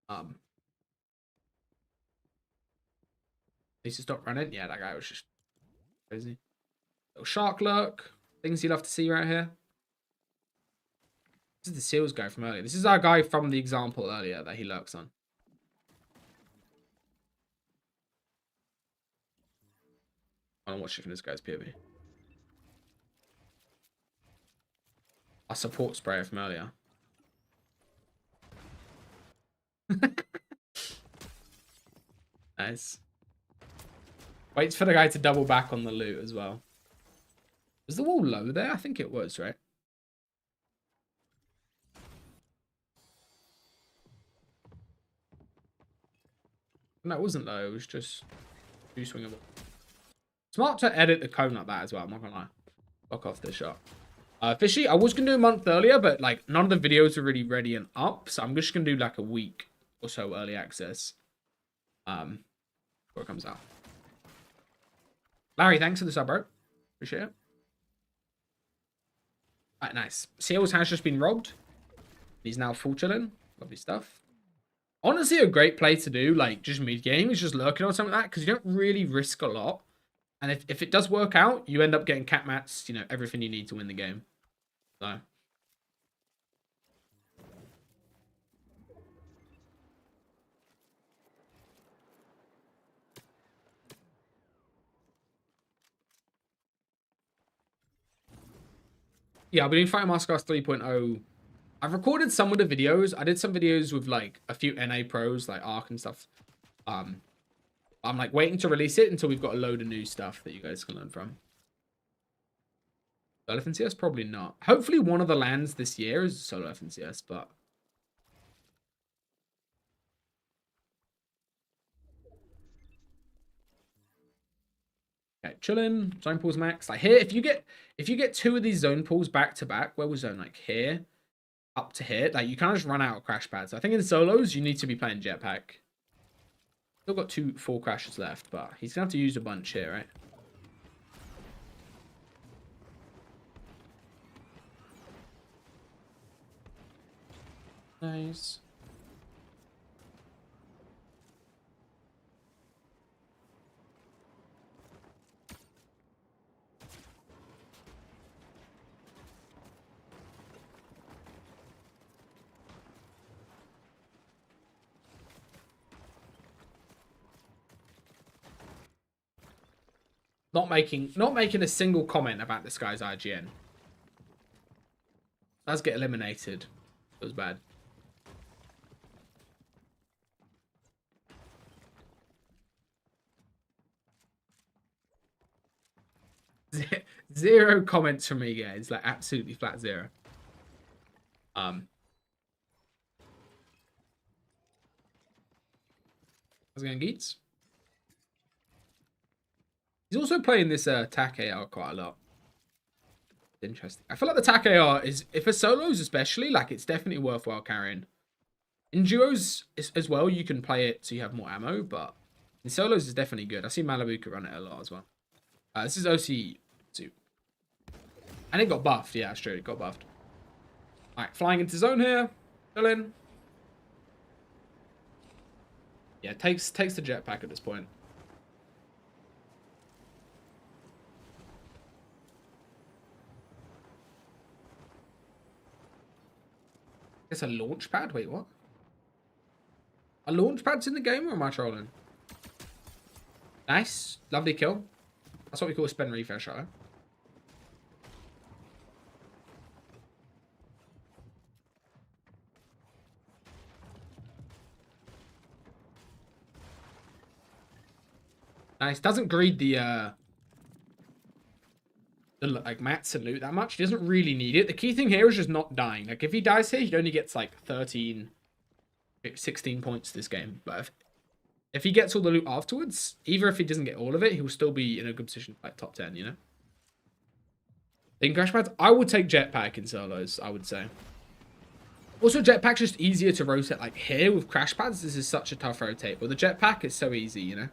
know? Needs to stop running. Yeah, that guy was just crazy. Little shark lurk. Things you love to see right here. This is the seals guy from earlier. This is our guy from the example earlier that he lurks on. I don't watch it from this guy's POV. Our support sprayer from earlier. Nice. Waits for the guy to double back on the loot as well. Was the wall low there? I think it was, right? No, it wasn't low. It was just two swingable. Smart to edit the cone like that as well. I'm not gonna lie. Fuck off this shot. Fishy, I was gonna do a month earlier, but like none of the videos are really ready and up, so I'm just gonna do like a week or so early access. Before it comes out. Larry, thanks for the sub, bro. Appreciate it. Alright, nice. Seals has just been robbed. He's now full chilling. Lovely stuff. Honestly, a great play to do, like, just mid-game is just lurking or something like that, because you don't really risk a lot. And if it does work out, you end up getting cat mats, you know, everything you need to win the game. So. Yeah, I'll be doing Fighting Masterclass 3.0. I've recorded some of the videos. I did some videos with like a few NA pros, like Ark and stuff. I'm like waiting to release it until we've got a load of new stuff that you guys can learn from. Solo FNCS? Probably not. Hopefully one of the lands this year is solo FNCS, but... Okay, chilling. Zone pools max. Like here, if you get two of these zone pools back to back, where was zone? Like here, up to here. Like you can't just run out of crash pads. I think in solos you need to be playing jetpack. Still got 2 full crashes left, but he's gonna have to use a bunch here, right? Nice. Not making a single comment about this guy's IGN. Let's get eliminated. It was bad. Zero comments from me, guys. Like absolutely flat zero. How's it going, Geets? He's also playing this attack AR quite a lot. Interesting. I feel like the attack AR is, if for solos especially, like it's definitely worthwhile carrying. In duos as well, you can play it so you have more ammo, but in solos is definitely good. I see Malibu could run it a lot as well. This is OC2. And it got buffed. Yeah, that's true. It got buffed. Alright, flying into zone here. Fill in. Yeah, takes the jetpack at this point. It's a launch pad? Wait, what? A launch pad's in the game, or am I trolling? Nice. Lovely kill. That's what we call a spin refresh, right? Nice. Doesn't greed the like mats and loot that much. He doesn't really need it. The key thing here is just not dying. Like if he dies here, he only gets like 13, 16 points this game. But if he gets all the loot afterwards, even if he doesn't get all of it, he'll still be in a good position like top 10, you know? In crash pads, I would take jetpack in solos, I would say. Also, jetpack's just easier to rotate. Like here with crash pads, this is such a tough rotate. But the jetpack is so easy, you know?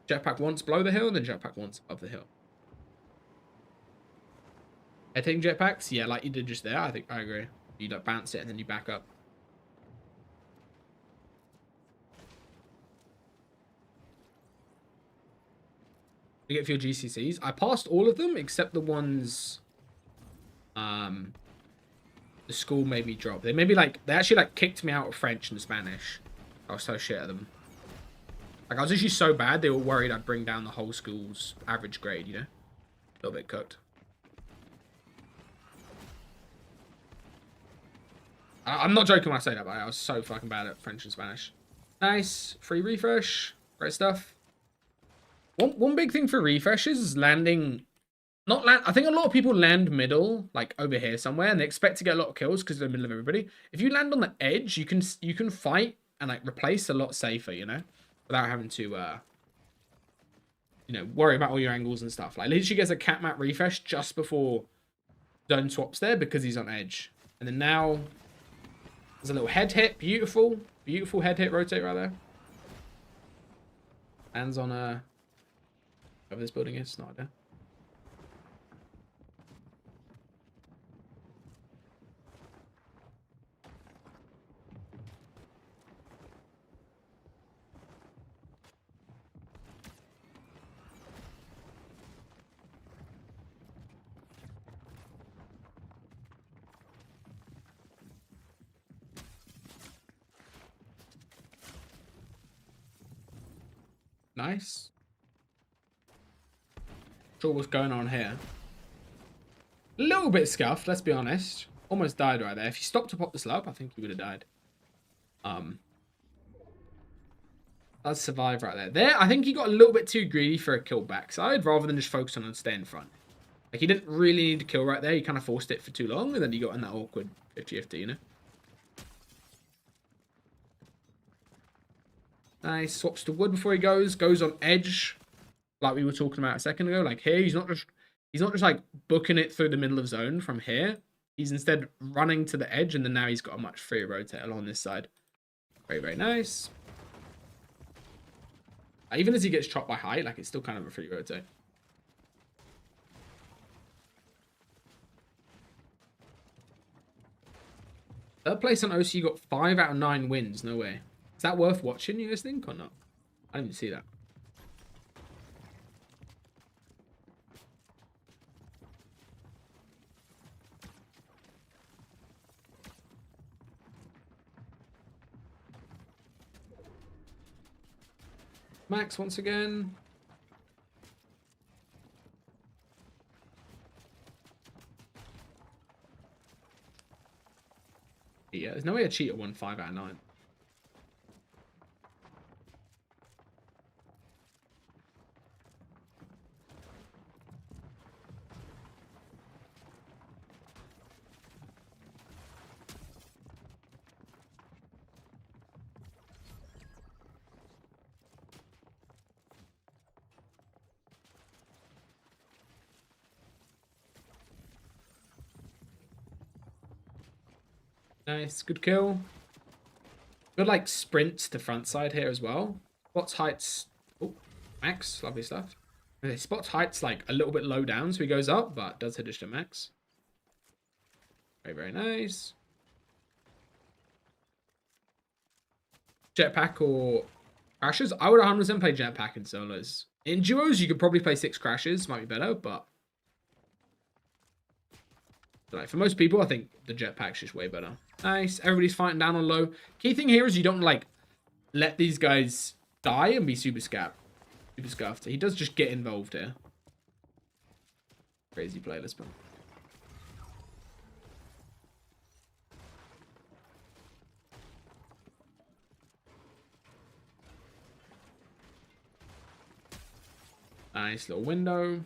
Jetpack once below the hill, and then jetpack once above the hill. I think jetpacks, yeah, like you did just there. I agree. You like bounce it and then you back up. You get for your GCCs. I passed all of them except the ones the school made me drop. They actually like kicked me out of French and Spanish. I was so shit at them. Like I was actually so bad they were worried I'd bring down the whole school's average grade, you know? A little bit cooked. I'm not joking when I say that, but I was so fucking bad at French and Spanish. Nice. Free refresh. Great stuff. One big thing for refreshes is landing... I think a lot of people land middle, like over here somewhere, and they expect to get a lot of kills because they're in the middle of everybody. If you land on the edge, you can fight and like replace a lot safer, you know? Without having to, you know, worry about all your angles and stuff. Like, literally gets a cat map refresh just before zone swaps there because he's on edge. And then now... There's a little head hit. Beautiful. Beautiful head hit rotate right there. Hands on wherever this building is. Not idea. Nice. Sure what's going on here. A little bit scuffed, let's be honest. Almost died right there. If he stopped to pop this up, I think he would have died. Let's survive right there. There, I think he got a little bit too greedy for a kill backside rather than just focus on staying in front. Like, he didn't really need to kill right there. He kind of forced it for too long, and then he got in that awkward 50-50, you know? Nice. Swaps to wood before he goes. Goes on edge, like we were talking about a second ago. Like here, he's not just like booking it through the middle of zone from here. He's instead running to the edge, and then now he's got a much freer rotate along this side. Very, very nice. Even as he gets chopped by height, like it's still kind of a free rotate. Third place on OC got 5 out of 9 wins. No way. Is that worth watching, you guys think, or not? I didn't even see that. Max once again. There's no way a cheater won 5 out of 9. Nice, good kill. Good like sprints to front side here as well. Spots heights. Oh, max, lovely stuff. Okay, spots heights like a little bit low down, so he goes up, but does hit us at max. Very, very nice. Jetpack or crashes? I would 100% play jetpack in solos. In duos, you could probably play 6 crashes, might be better, but like for most people, I think the jetpack's just way better. Nice. Everybody's fighting down on low. Key thing here is you don't like let these guys die and be super scuffed. He does just get involved here. Crazy play this one. Nice little window.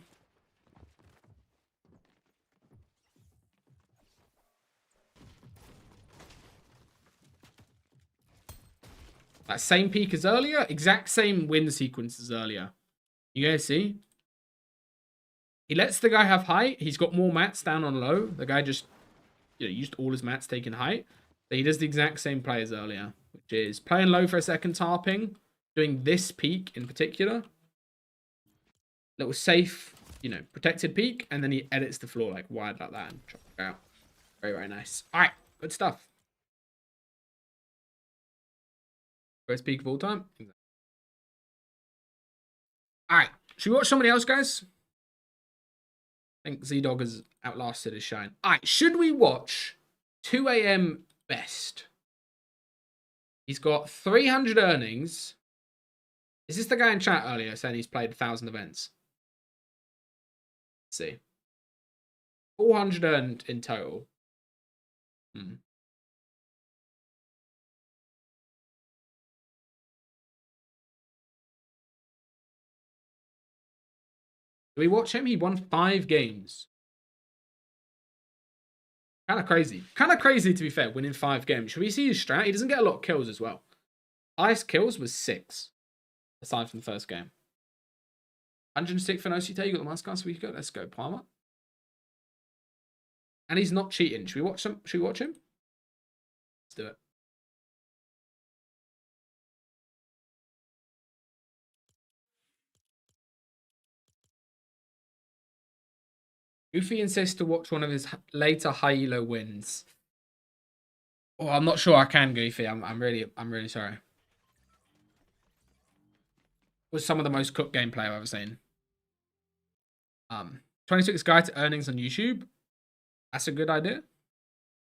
That same peak as earlier. Exact same win sequence as earlier. You guys see? He lets the guy have height. He's got more mats down on low. The guy just used all his mats taking height. So he does the exact same play as earlier. Which is playing low for a second, tarping. Doing this peak in particular. Little safe, protected peak. And then he edits the floor like wide like that and chop it out. Very, very nice. Alright, good stuff. First peak of all time. Alright. Should we watch somebody else, guys? I think Zdog has outlasted his shine. Alright. Should we watch 2 AM best? He's got 300 earnings. Is this the guy in chat earlier saying he's played 1,000 events? Let's see. 400 earned in total. Do we watch him? He won 5 games. Kind of crazy. Kind of crazy, to be fair, winning 5 games. Should we see his strat? He doesn't get a lot of kills as well. Highest kills was 6. Aside from the first game. 106 for an OCT. You got the Mascot Speaker. Let's go, Palmer. And he's not cheating. Should we watch him? Should we watch him? Let's do it. Goofy insists to watch one of his later high elo wins. Oh, I'm not sure I can, Goofy. I'm really sorry. Was some of the most cooked gameplay I've ever seen. 26 guide to earnings on YouTube. That's a good idea.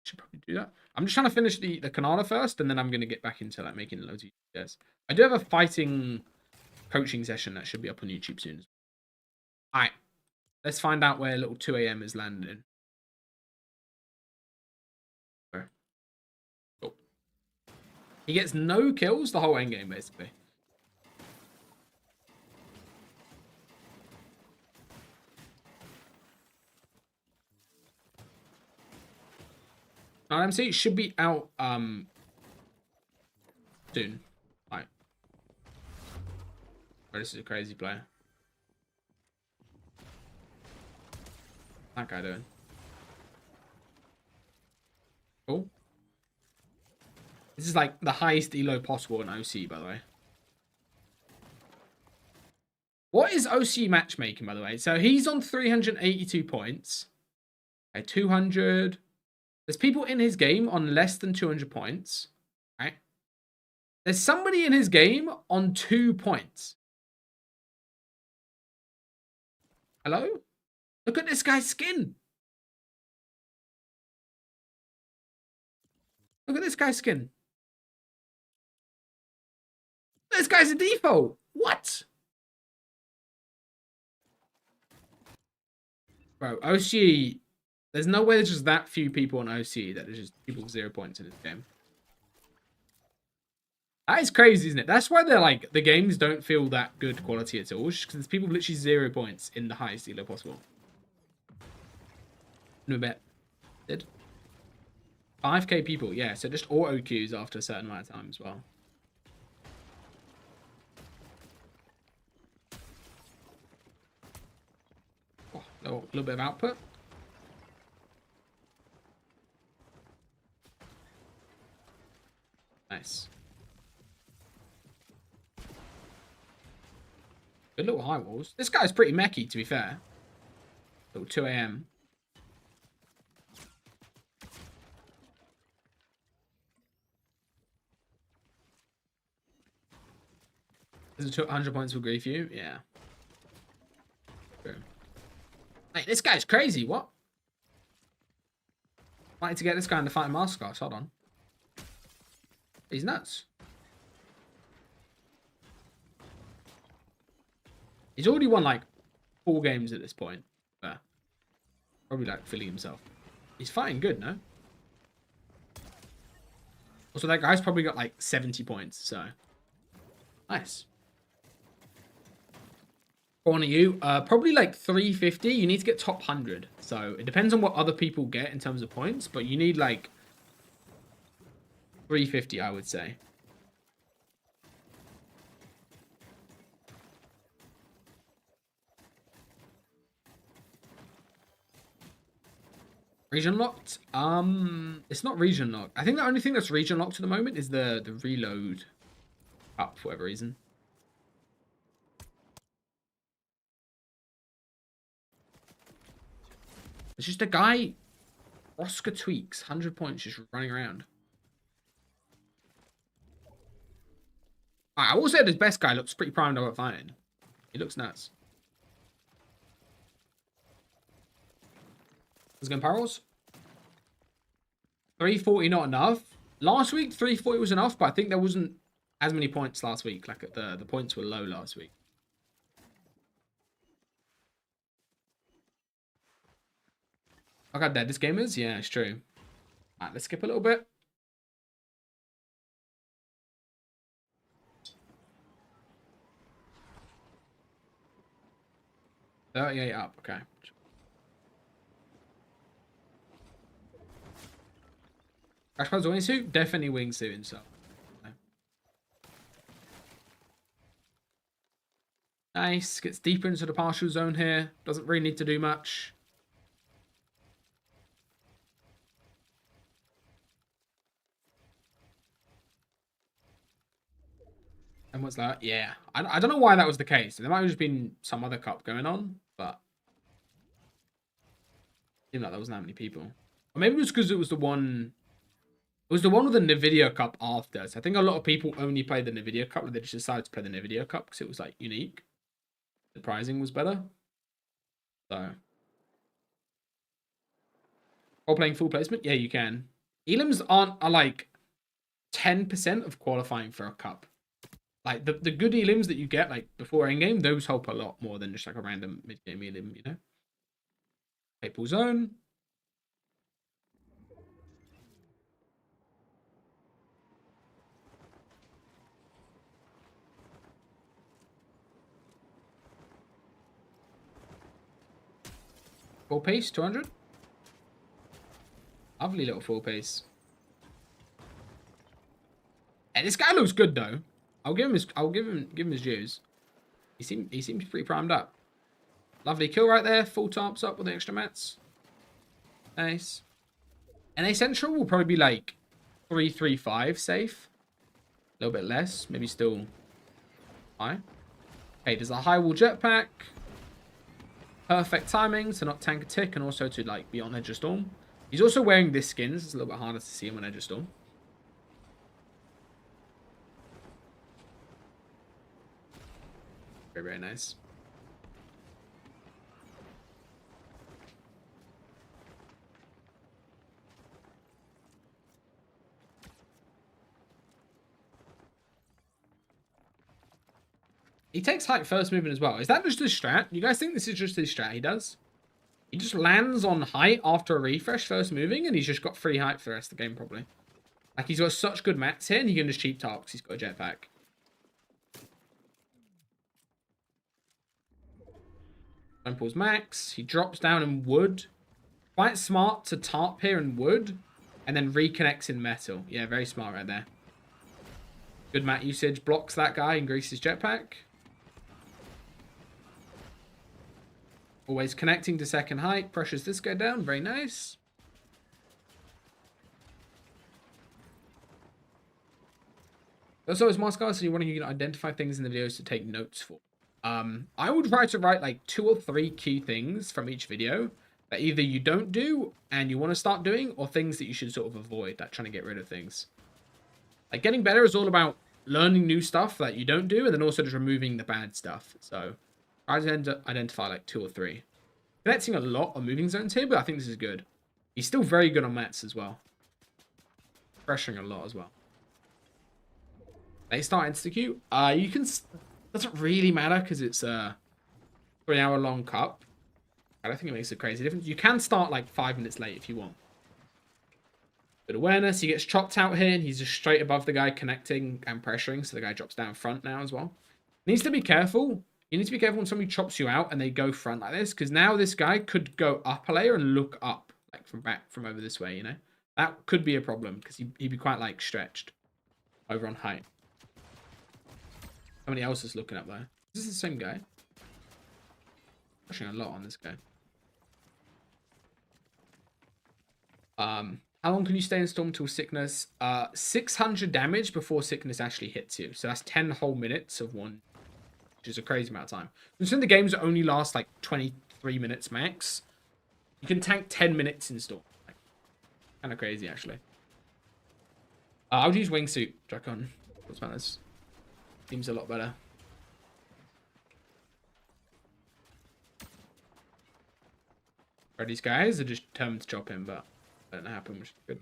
Should probably do that. I'm just trying to finish the KHANADA first, and then I'm gonna get back into like making loads of videos. I do have a fighting coaching session that should be up on YouTube soon. Alright. Let's find out where little 2 AM is landing. Cool. He gets no kills the whole endgame, basically. RMC should be out soon. Right. Oh, this is a crazy player. That guy doing? Cool. This is like the highest elo possible in OC, by the way. What is OC matchmaking, by the way? So he's on 382 points. Okay, 200. There's people in his game on less than 200 points. Right? There's somebody in his game on 2 points. Hello? Look at this guy's skin. Look at this guy's skin. This guy's a default. What? Bro, OC, There's no way there's just that few people on OC that there's just people with 0 points in this game. That is crazy, isn't it? That's why they're like, the games don't feel that good quality at all. Just because there's people with literally 0 points in the highest elo possible. No bet. Did 5k people, yeah. So just auto queues after a certain amount of time as well. Oh, a little bit of output. Nice. Good little high walls. This guy's pretty mechy, to be fair. Little 2 AM. Is it 100 points will grief you? Yeah. True. Mate, this guy's crazy. What? I need to get this guy in the fighting master class. Hold on. He's nuts. He's already won like 4 games at this point. Probably like filling himself. He's fighting good, no? Also, that guy's probably got like 70 points, so. Nice. On you, probably like 350. You need to get top 100. So it depends on what other people get in terms of points, but you need like 350, I would say. Region locked? It's not region locked. I think the only thing that's region locked at the moment is the reload up for whatever reason. It's just a guy, Oscar Tweaks, 100 points just running around. I will say this best guy looks pretty primed up at fighting. He looks nuts. Let's go Parals. 340 not enough. Last week 340 was enough, but I think there wasn't as many points last week. Like the points were low last week. Look how dead this game is. Yeah, it's true. Alright, let's skip a little bit. $38 up. Okay. Crash Pad's wingsuit? Definitely wingsuit himself. Okay. Nice. Gets deeper into the partial zone here. Doesn't really need to do much. And what's that? Yeah. I don't know why that was the case. There might have just been some other cup going on, but it seemed like there wasn't that many people. Or maybe it was because it was the one. It was the one with the NVIDIA Cup after. So I think a lot of people only played the NVIDIA Cup, but they just decided to play the NVIDIA Cup because it was like unique. The pricing was better. So. Or playing full placement? Yeah, you can. Elims are like 10% of qualifying for a cup. Like, the good elims that you get, like, before endgame, those help a lot more than just, like, a random mid-game elim, you know? Maple zone. Full pace, 200. Lovely little full pace. Hey, this guy looks good, though. I'll give him his dues. He seems pretty primed up. Lovely kill right there. Full tarps up with the extra mats. Nice. And a central will probably be like 335 safe. A little bit less. Maybe still high. Okay, there's a high wall jetpack. Perfect timing to not tank a tick and also to like be on Edge of Storm. He's also wearing this skin, so it's a little bit harder to see him on Edge of Storm. Very, very nice. He takes height first movement as well. Is that just his strat? You guys think this is just his strat he does? He just lands on height after a refresh first moving, and he's just got free height for the rest of the game, probably. Like, he's got such good mats here, and he can just cheap tarp because he's got a jetpack. Don't pause max. He drops down in wood. Quite smart to tarp here in wood, and then reconnects in metal. Yeah, very smart right there. Good mat usage. Blocks that guy and greases jetpack. Always connecting to second height. Pressures this guy down. Very nice. Also, as Moscow, so you want to identify things in the videos to take notes for. I would try to write like 2 or 3 key things from each video that either you don't do and you want to start doing, or things that you should sort of avoid, like trying to get rid of things. Like, getting better is all about learning new stuff that you don't do, and then also just removing the bad stuff. So I tend to identify like 2 or 3. Connecting a lot on moving zones here, but I think this is good. He's still very good on mats as well. Pressuring a lot as well. They start insta-queue. You can... Doesn't really matter because it's a 3-hour-long cup. I don't think it makes a crazy difference. You can start like 5 minutes late if you want. Good awareness. He gets chopped out here, and he's just straight above the guy connecting and pressuring, so the guy drops down front now as well. Needs to be careful. You need to be careful when somebody chops you out and they go front like this, because now this guy could go up a layer and look up, like from over this way, you know? That could be a problem, because he'd be quite, like, stretched over on height. Somebody else is looking up there. Is this the same guy? Pushing a lot on this guy. How long can you stay in Storm till sickness? 600 damage before sickness actually hits you. So that's 10 whole minutes of one, which is a crazy amount of time. Considering the games only last like 23 minutes max, you can tank 10 minutes in Storm. Like, kind of crazy, actually. I would use wingsuit, Dracon. What's matters? Seems a lot better. These guys are just determined to chop him, but that didn't happen, which is good.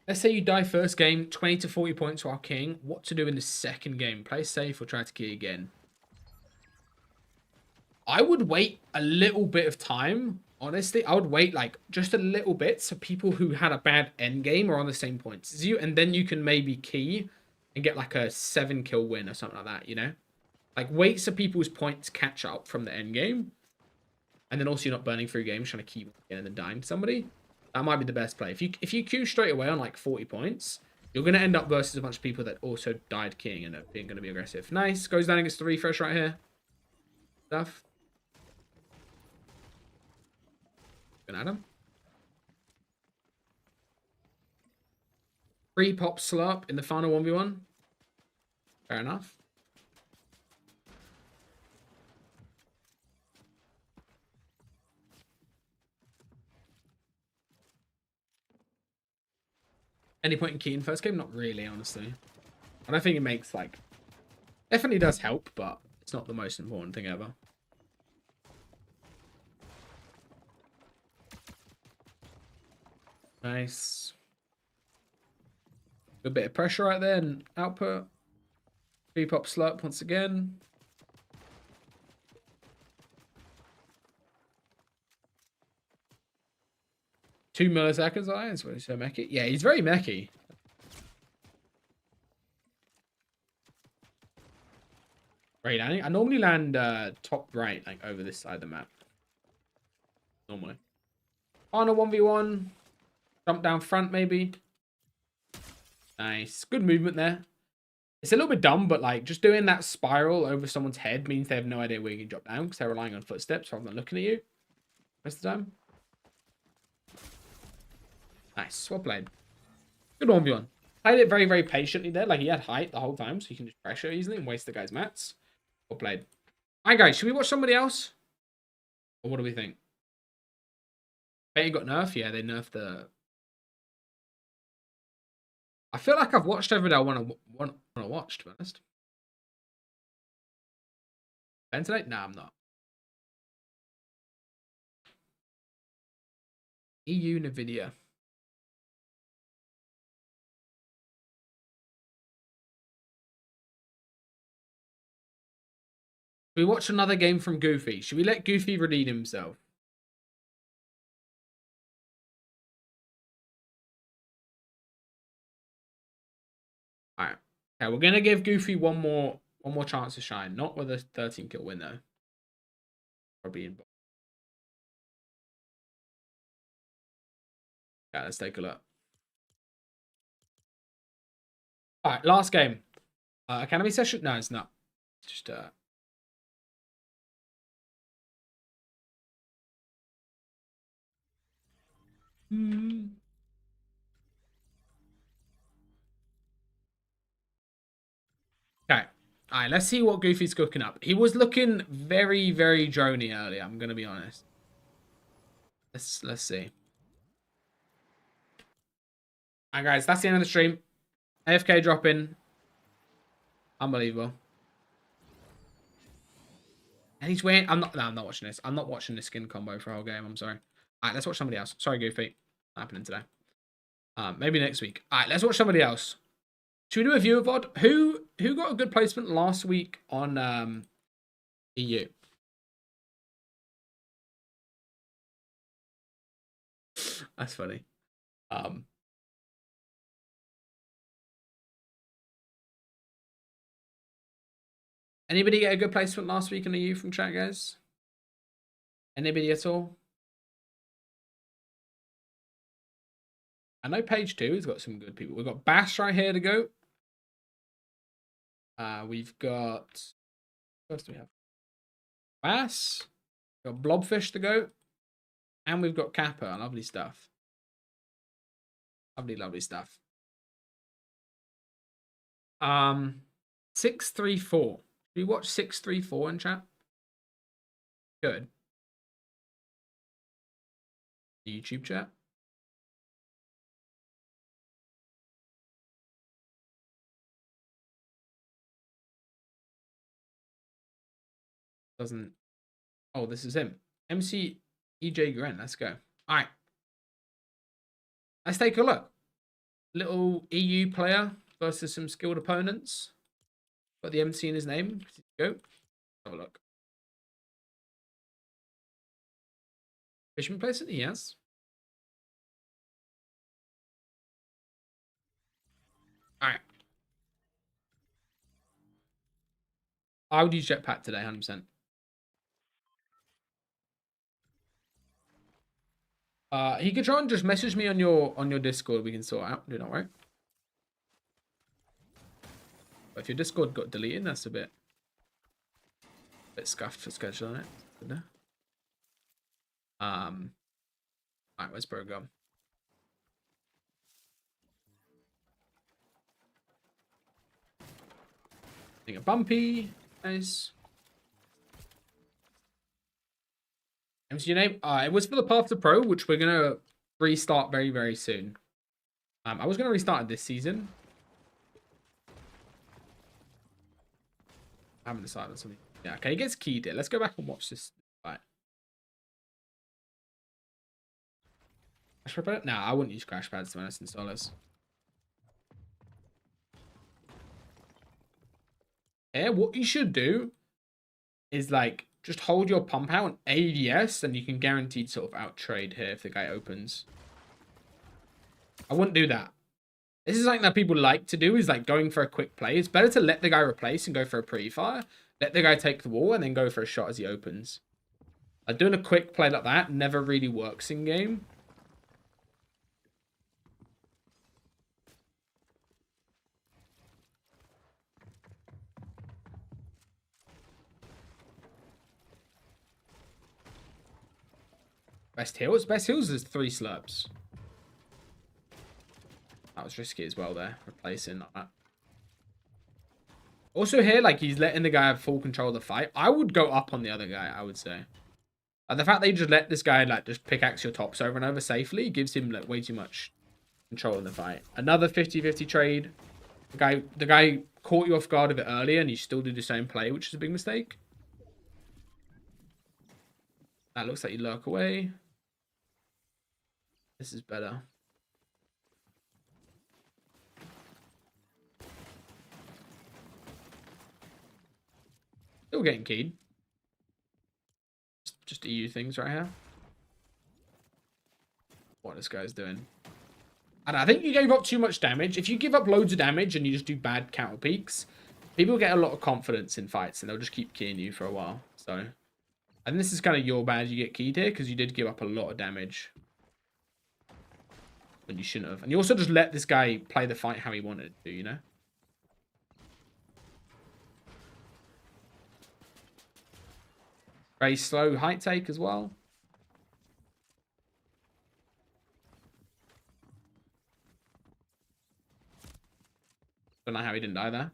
Let's say you die first game, 20 to 40 points while king. What to do in the second game? Play safe or try to key again? I would wait a little bit of time. Honestly, I would wait like just a little bit so people who had a bad end game are on the same points as you, and then you can maybe key and get like a 7-kill win or something like that, you know? Like, wait so people's points catch up from the end game, and then also you're not burning through games trying to keep again and then dying to somebody. That might be the best play. If you queue straight away on like 40 points, you're going to end up versus a bunch of people that also died keying and are being going to be aggressive. Nice. Goes down against the refresh right here. Stuff. At him. Free pop slurp in the final 1v1. Fair enough. Any point in keying first game? Not really, honestly. I don't think it makes, like... Definitely does help, but it's not the most important thing ever. Nice. Good bit of pressure right there and output. Free pop slurp once again. Two milliseconds, that's what he's so mechy. Yeah, he's very mechy. Right, I normally land top right, like over this side of the map. Normally. On a 1v1. Jump down front, maybe. Nice. Good movement there. It's a little bit dumb, but like just doing that spiral over someone's head means they have no idea where you can drop down because they're relying on footsteps rather than looking at you most of the time. Nice. Well played. Good 1v1. Played it very, very patiently there. Like, he had height the whole time, so you can just pressure easily and waste the guy's mats. Well played. Alright, guys. Should we watch somebody else? Or what do we think? Betty got nerfed? Yeah, they nerfed the... I feel like I've watched every day I want to watch, to be honest. Ventilate? Nah, I'm not. EU NVIDIA. we watch another game from Goofy? Should we let Goofy redeem himself? Alright. Okay, we're gonna give Goofy one more chance to shine. Not with a 13 kill win though. Probably in. Yeah, let's take a look. Alright, last game. Academy session? No, it's not. Just Okay. Alright, let's see what Goofy's cooking up. He was looking very, very droney earlier, I'm gonna be honest. Let's see. Alright guys, that's the end of the stream. AFK drop in. Unbelievable. And he's wearing I'm not watching this. I'm not watching this skin combo for a whole game, I'm sorry. Alright, let's watch somebody else. Sorry, Goofy. Not happening today. Maybe next week. Alright, let's watch somebody else. Should we do a viewer VOD? Who got a good placement last week on EU? That's funny. Anybody get a good placement last week in EU from chat, guys? Anybody at all? I know page 2 has got some good people. We've got Bass right here to go. We've got... What else do we have? Bass. We've got Blobfish to go. And we've got Kappa. Lovely stuff. Lovely, lovely stuff. 634. Do you watch 634 in chat? Good. YouTube chat. Doesn't. Oh, this is him. MC EJ Gren. Let's go. All right. Let's take a look. Little EU player versus some skilled opponents. Got the MC in his name. Go. Have a look. Fisherman placement? Yes. All right. I would use Jetpack today, 100%. He could try and just message me on your Discord. We can sort out. Do not worry. But if your Discord got deleted, that's a bit scuffed for scheduling it. Alright, where's Bro gone? Getting a bumpy. Nice. MC name? It was for the Path to Pro, which we're gonna restart very, very soon. I was gonna restart it this season. I haven't decided on something. Yeah, okay, he gets keyed here. Let's go back and watch this fight. Crash pad? Nah, I wouldn't use crash pads to be honest in solos. Yeah, what you should do is like just hold your pump out and ADS, and you can guaranteed sort of out trade here if the guy opens. I wouldn't do that. This is something that people like to do, is like going for a quick play. It's better to let the guy replace and go for a pre-fire. Let the guy take the wall and then go for a shot as he opens. Doing a quick play like that never really works in game. Best heals? Best heals is 3 slurps. That was risky as well there, replacing like that. Also here, like, he's letting the guy have full control of the fight. I would go up on the other guy, I would say. The fact that you just let this guy, like, just pickaxe your tops over and over safely gives him, like, way too much control in the fight. Another 50-50 trade. The guy caught you off guard of it earlier, and you still do the same play, which is a big mistake. That looks like you lurk away. This is better. Still getting keyed. just EU things right here. What this guy's doing. And I think you gave up too much damage. If you give up loads of damage and you just do bad counter peaks, people get a lot of confidence in fights and they'll just keep keying you for a while. So, I think this is kind of your bad you get keyed here because you did give up a lot of damage when you shouldn't have. And you also just let this guy play the fight how he wanted to, you know? Very slow height take as well. Don't know how he didn't die there.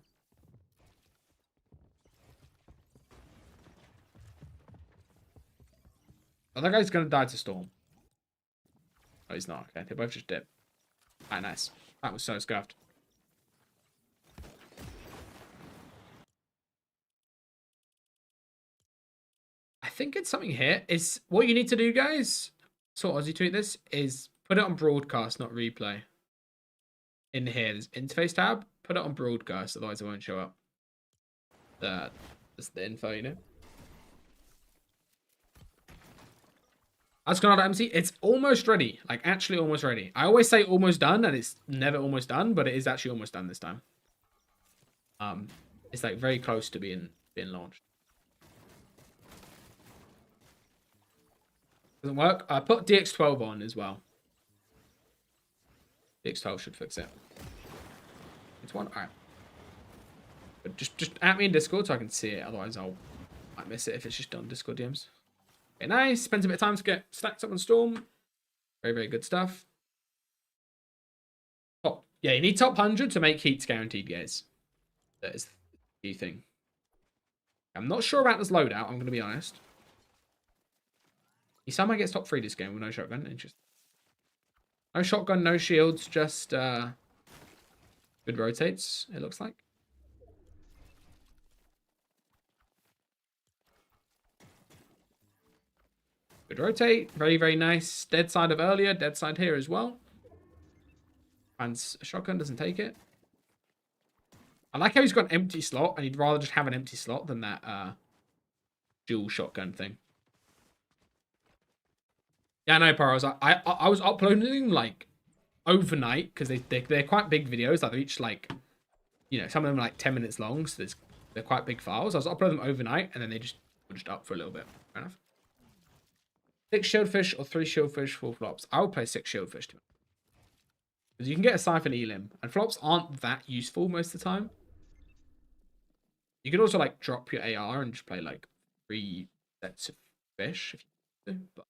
Oh, that guy's gonna die to Storm. Oh, he's not. Okay, they both just dip. Ah, nice. That was so scuffed. I think it's something here. It's what you need to do, guys. So as you tweet this is put it on broadcast, not replay. In here, there's interface tab. Put it on broadcast, otherwise it won't show up. That's the info, you know. That's KHANADA MC. It's almost ready. Like, actually almost ready. I always say almost done, and it's never almost done, but it is actually almost done this time. It's like very close to being launched. Doesn't work. I put DX12 on as well. DX12 should fix it. It's one. Alright. But just at me in Discord so I can see it. Otherwise I might miss it if it's just on Discord DMs. Okay, nice. Spends a bit of time to get stacked up on Storm. Very, very good stuff. Oh, yeah, you need top 100 to make heats guaranteed, guys. That is the key thing. I'm not sure about this loadout, I'm going to be honest. He somehow gets top 3 this game with no shotgun. Interesting. No shotgun, no shields, just good rotates, it looks like. Good rotate. Very, very nice. Dead side of earlier. Dead side here as well. And shotgun doesn't take it. I like how he's got an empty slot, and he'd rather just have an empty slot than that dual shotgun thing. Yeah, I know, Paros. I was uploading like overnight because they're quite big videos. Like they're each like, you know, some of them are like 10 minutes long, so they're quite big files. I was uploading them overnight, and then they just were just up for a little bit. Fair enough. 6 shieldfish or 3 shieldfish, 4 flops. I would play 6 shieldfish to me. Because you can get a siphon elim, and flops aren't that useful most of the time. You could also like drop your AR and just play like 3 sets of fish if you do, but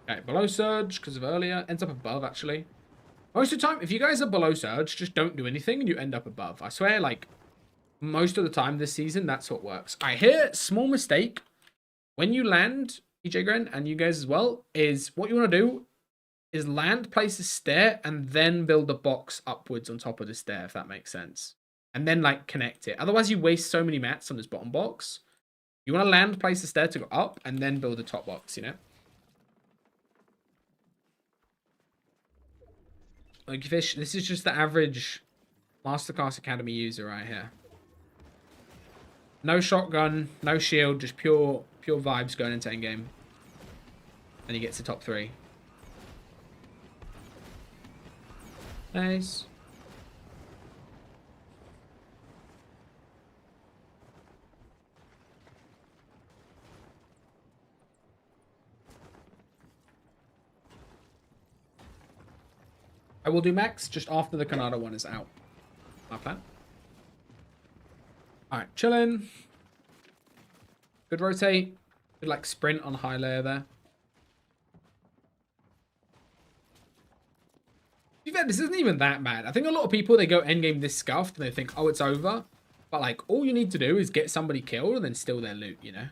okay, below surge because of earlier. Ends up above, actually. Most of the time, if you guys are below surge, just don't do anything and you end up above. I swear, like, most of the time this season, that's what works. I hear small mistake. When you land, EJ Gren, and you guys as well, is what you want to do is land, place a stair, and then build a box upwards on top of the stair, if that makes sense. And then, like, connect it. Otherwise, you waste so many mats on this bottom box. You want to land, place a stair to go up, and then build a top box, you know? Like fish, this is just the average Masterclass Academy user right here. No shotgun, no shield, just pure vibes going into endgame. And he gets the top 3. Nice. I will do max just after the KHANADA one is out. My plan. Alright, chilling. Good rotate. Good like sprint on high layer there. To be fair, this isn't even that bad. I think a lot of people, they go endgame this scuffed and they think, oh, it's over. But like, all you need to do is get somebody killed and then steal their loot, you know?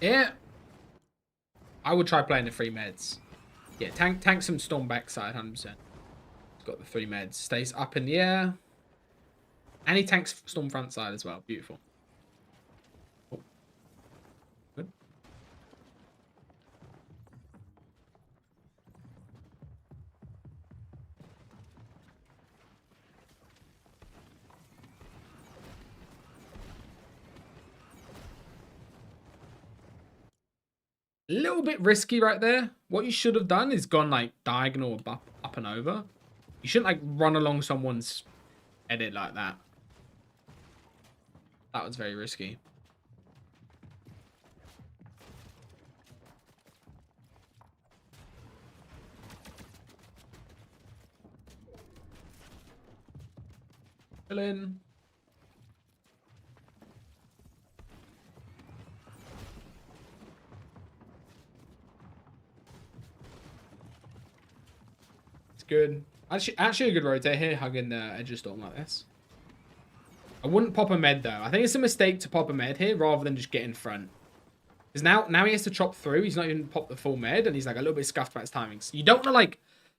Yeah. I would try playing the 3 meds. Yeah, tank some Storm backside, 100%. He's got the 3 meds. Stays up in the air. And he tanks Storm front side as well. Beautiful. Oh. A little bit risky right there. What you should have done is gone like diagonal up and over. You shouldn't like run along someone's edit like that. That was very risky. Fill in. It's good. Actually a good rotate here, hugging the edge of storm like this. I wouldn't pop a med though. I think it's a mistake to pop a med here rather than just get in front. Because now he has to chop through. He's not even popped the full med, and he's like a little bit scuffed about his timings. You don't want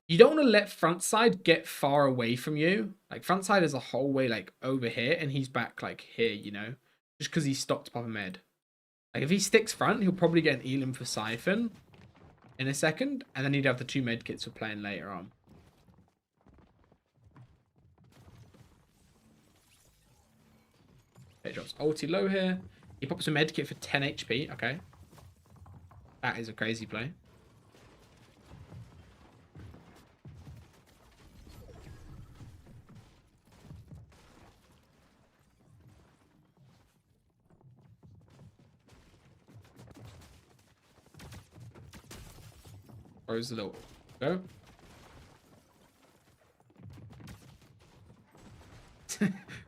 to let front side get far away from you. Like front side is a whole way like over here, and he's back like here, you know, just because he stopped to pop a med. Like if he sticks front, he'll probably get an elim for Siphon in a second, and then he'd have the 2 med kits for playing later on. He drops ulti low here. He pops a med kit for 10 HP. Okay. That is a crazy play. Throws the little go.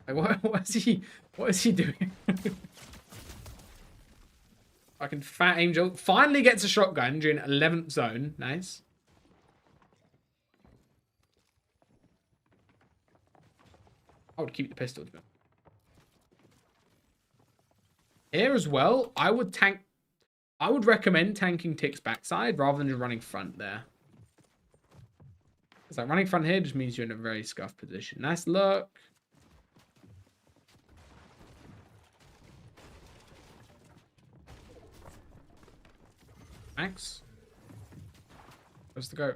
Like what is he doing? Fucking fat angel finally gets a shotgun during 11th zone. Nice. I would keep the pistol. Here as well, I would recommend tanking Tick's backside rather than just running front there. It's like running front here just means you're in a very scuffed position. Nice look. Max. Where's the go?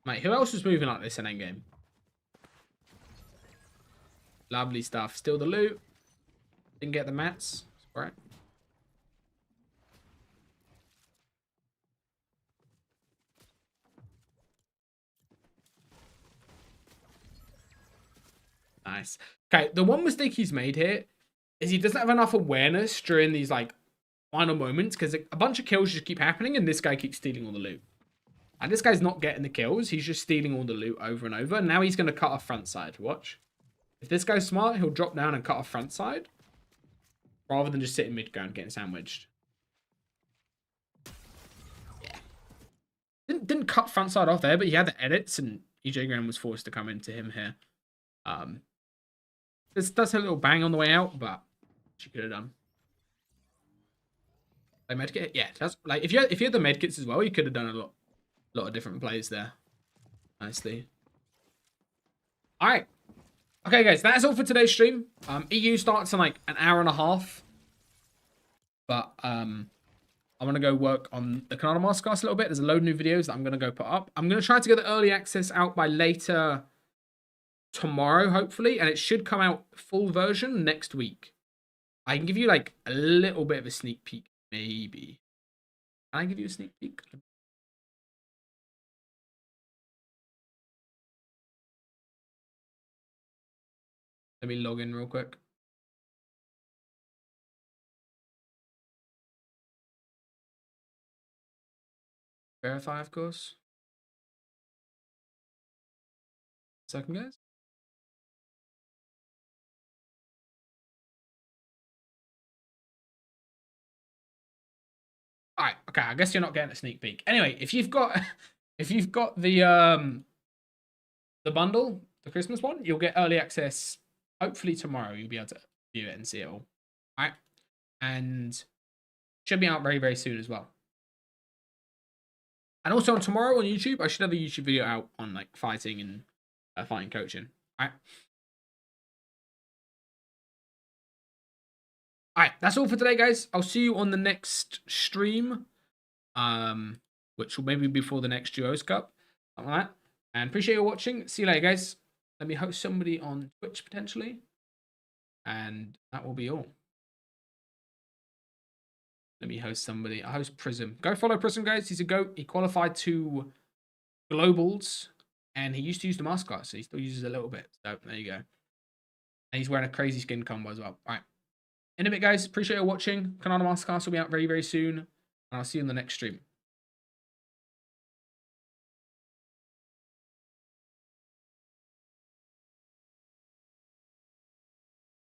Mate, who else was moving like this in endgame? Lovely stuff. Steal the loot. Didn't get the mats. All right. Nice. Okay, the one mistake he's made here is he doesn't have enough awareness during these like final moments because a bunch of kills just keep happening and this guy keeps stealing all the loot. And this guy's not getting the kills. He's just stealing all the loot over and over. Now he's going to cut off front side. Watch. If this guy's smart, he'll drop down and cut off front side rather than just sitting mid ground getting sandwiched. Yeah. Didn't cut front side off there, but he had the edits and EJ Graham was forced to come into him here. This does have a little bang on the way out, but she could have done. Like medkit, yeah. That's like if you had the medkits as well, you could have done a lot of different plays there. Nicely. All right. Okay, guys, that's all for today's stream. EU starts in like an hour and a half, but I'm gonna go work on the KHANADA Masterclass a little bit. There's a load of new videos that I'm gonna go put up. I'm gonna try to get the early access out by later tomorrow, hopefully, and it should come out full version next week. I can give you like a little bit of a sneak peek, maybe. Can I give you a sneak peek? Let me log in real quick. Verify, of course. Second, guys. All right, okay. I guess you're not getting a sneak peek. Anyway, if you've got the bundle, the Christmas one, you'll get early access. Hopefully tomorrow you'll be able to view it and see it all. All right, and should be out very, very soon as well. And also tomorrow on YouTube, I should have a YouTube video out on like fighting and fighting coaching. All right. All right, that's all for today, guys. I'll see you on the next stream, which will maybe be before the next Duos Cup, something like that. And appreciate you watching. See you later, guys. Let me host somebody on Twitch potentially, and that will be all. Let me host somebody. I host Prism. Go follow Prism, guys. He's a GOAT. He qualified to Globals, and he used to use the mascot, so he still uses a little bit. So there you go. And he's wearing a crazy skin combo as well. All right. In a bit, guys. Appreciate you watching. KHANADA Masterclass will be out very, very soon. And I'll see you in the next stream.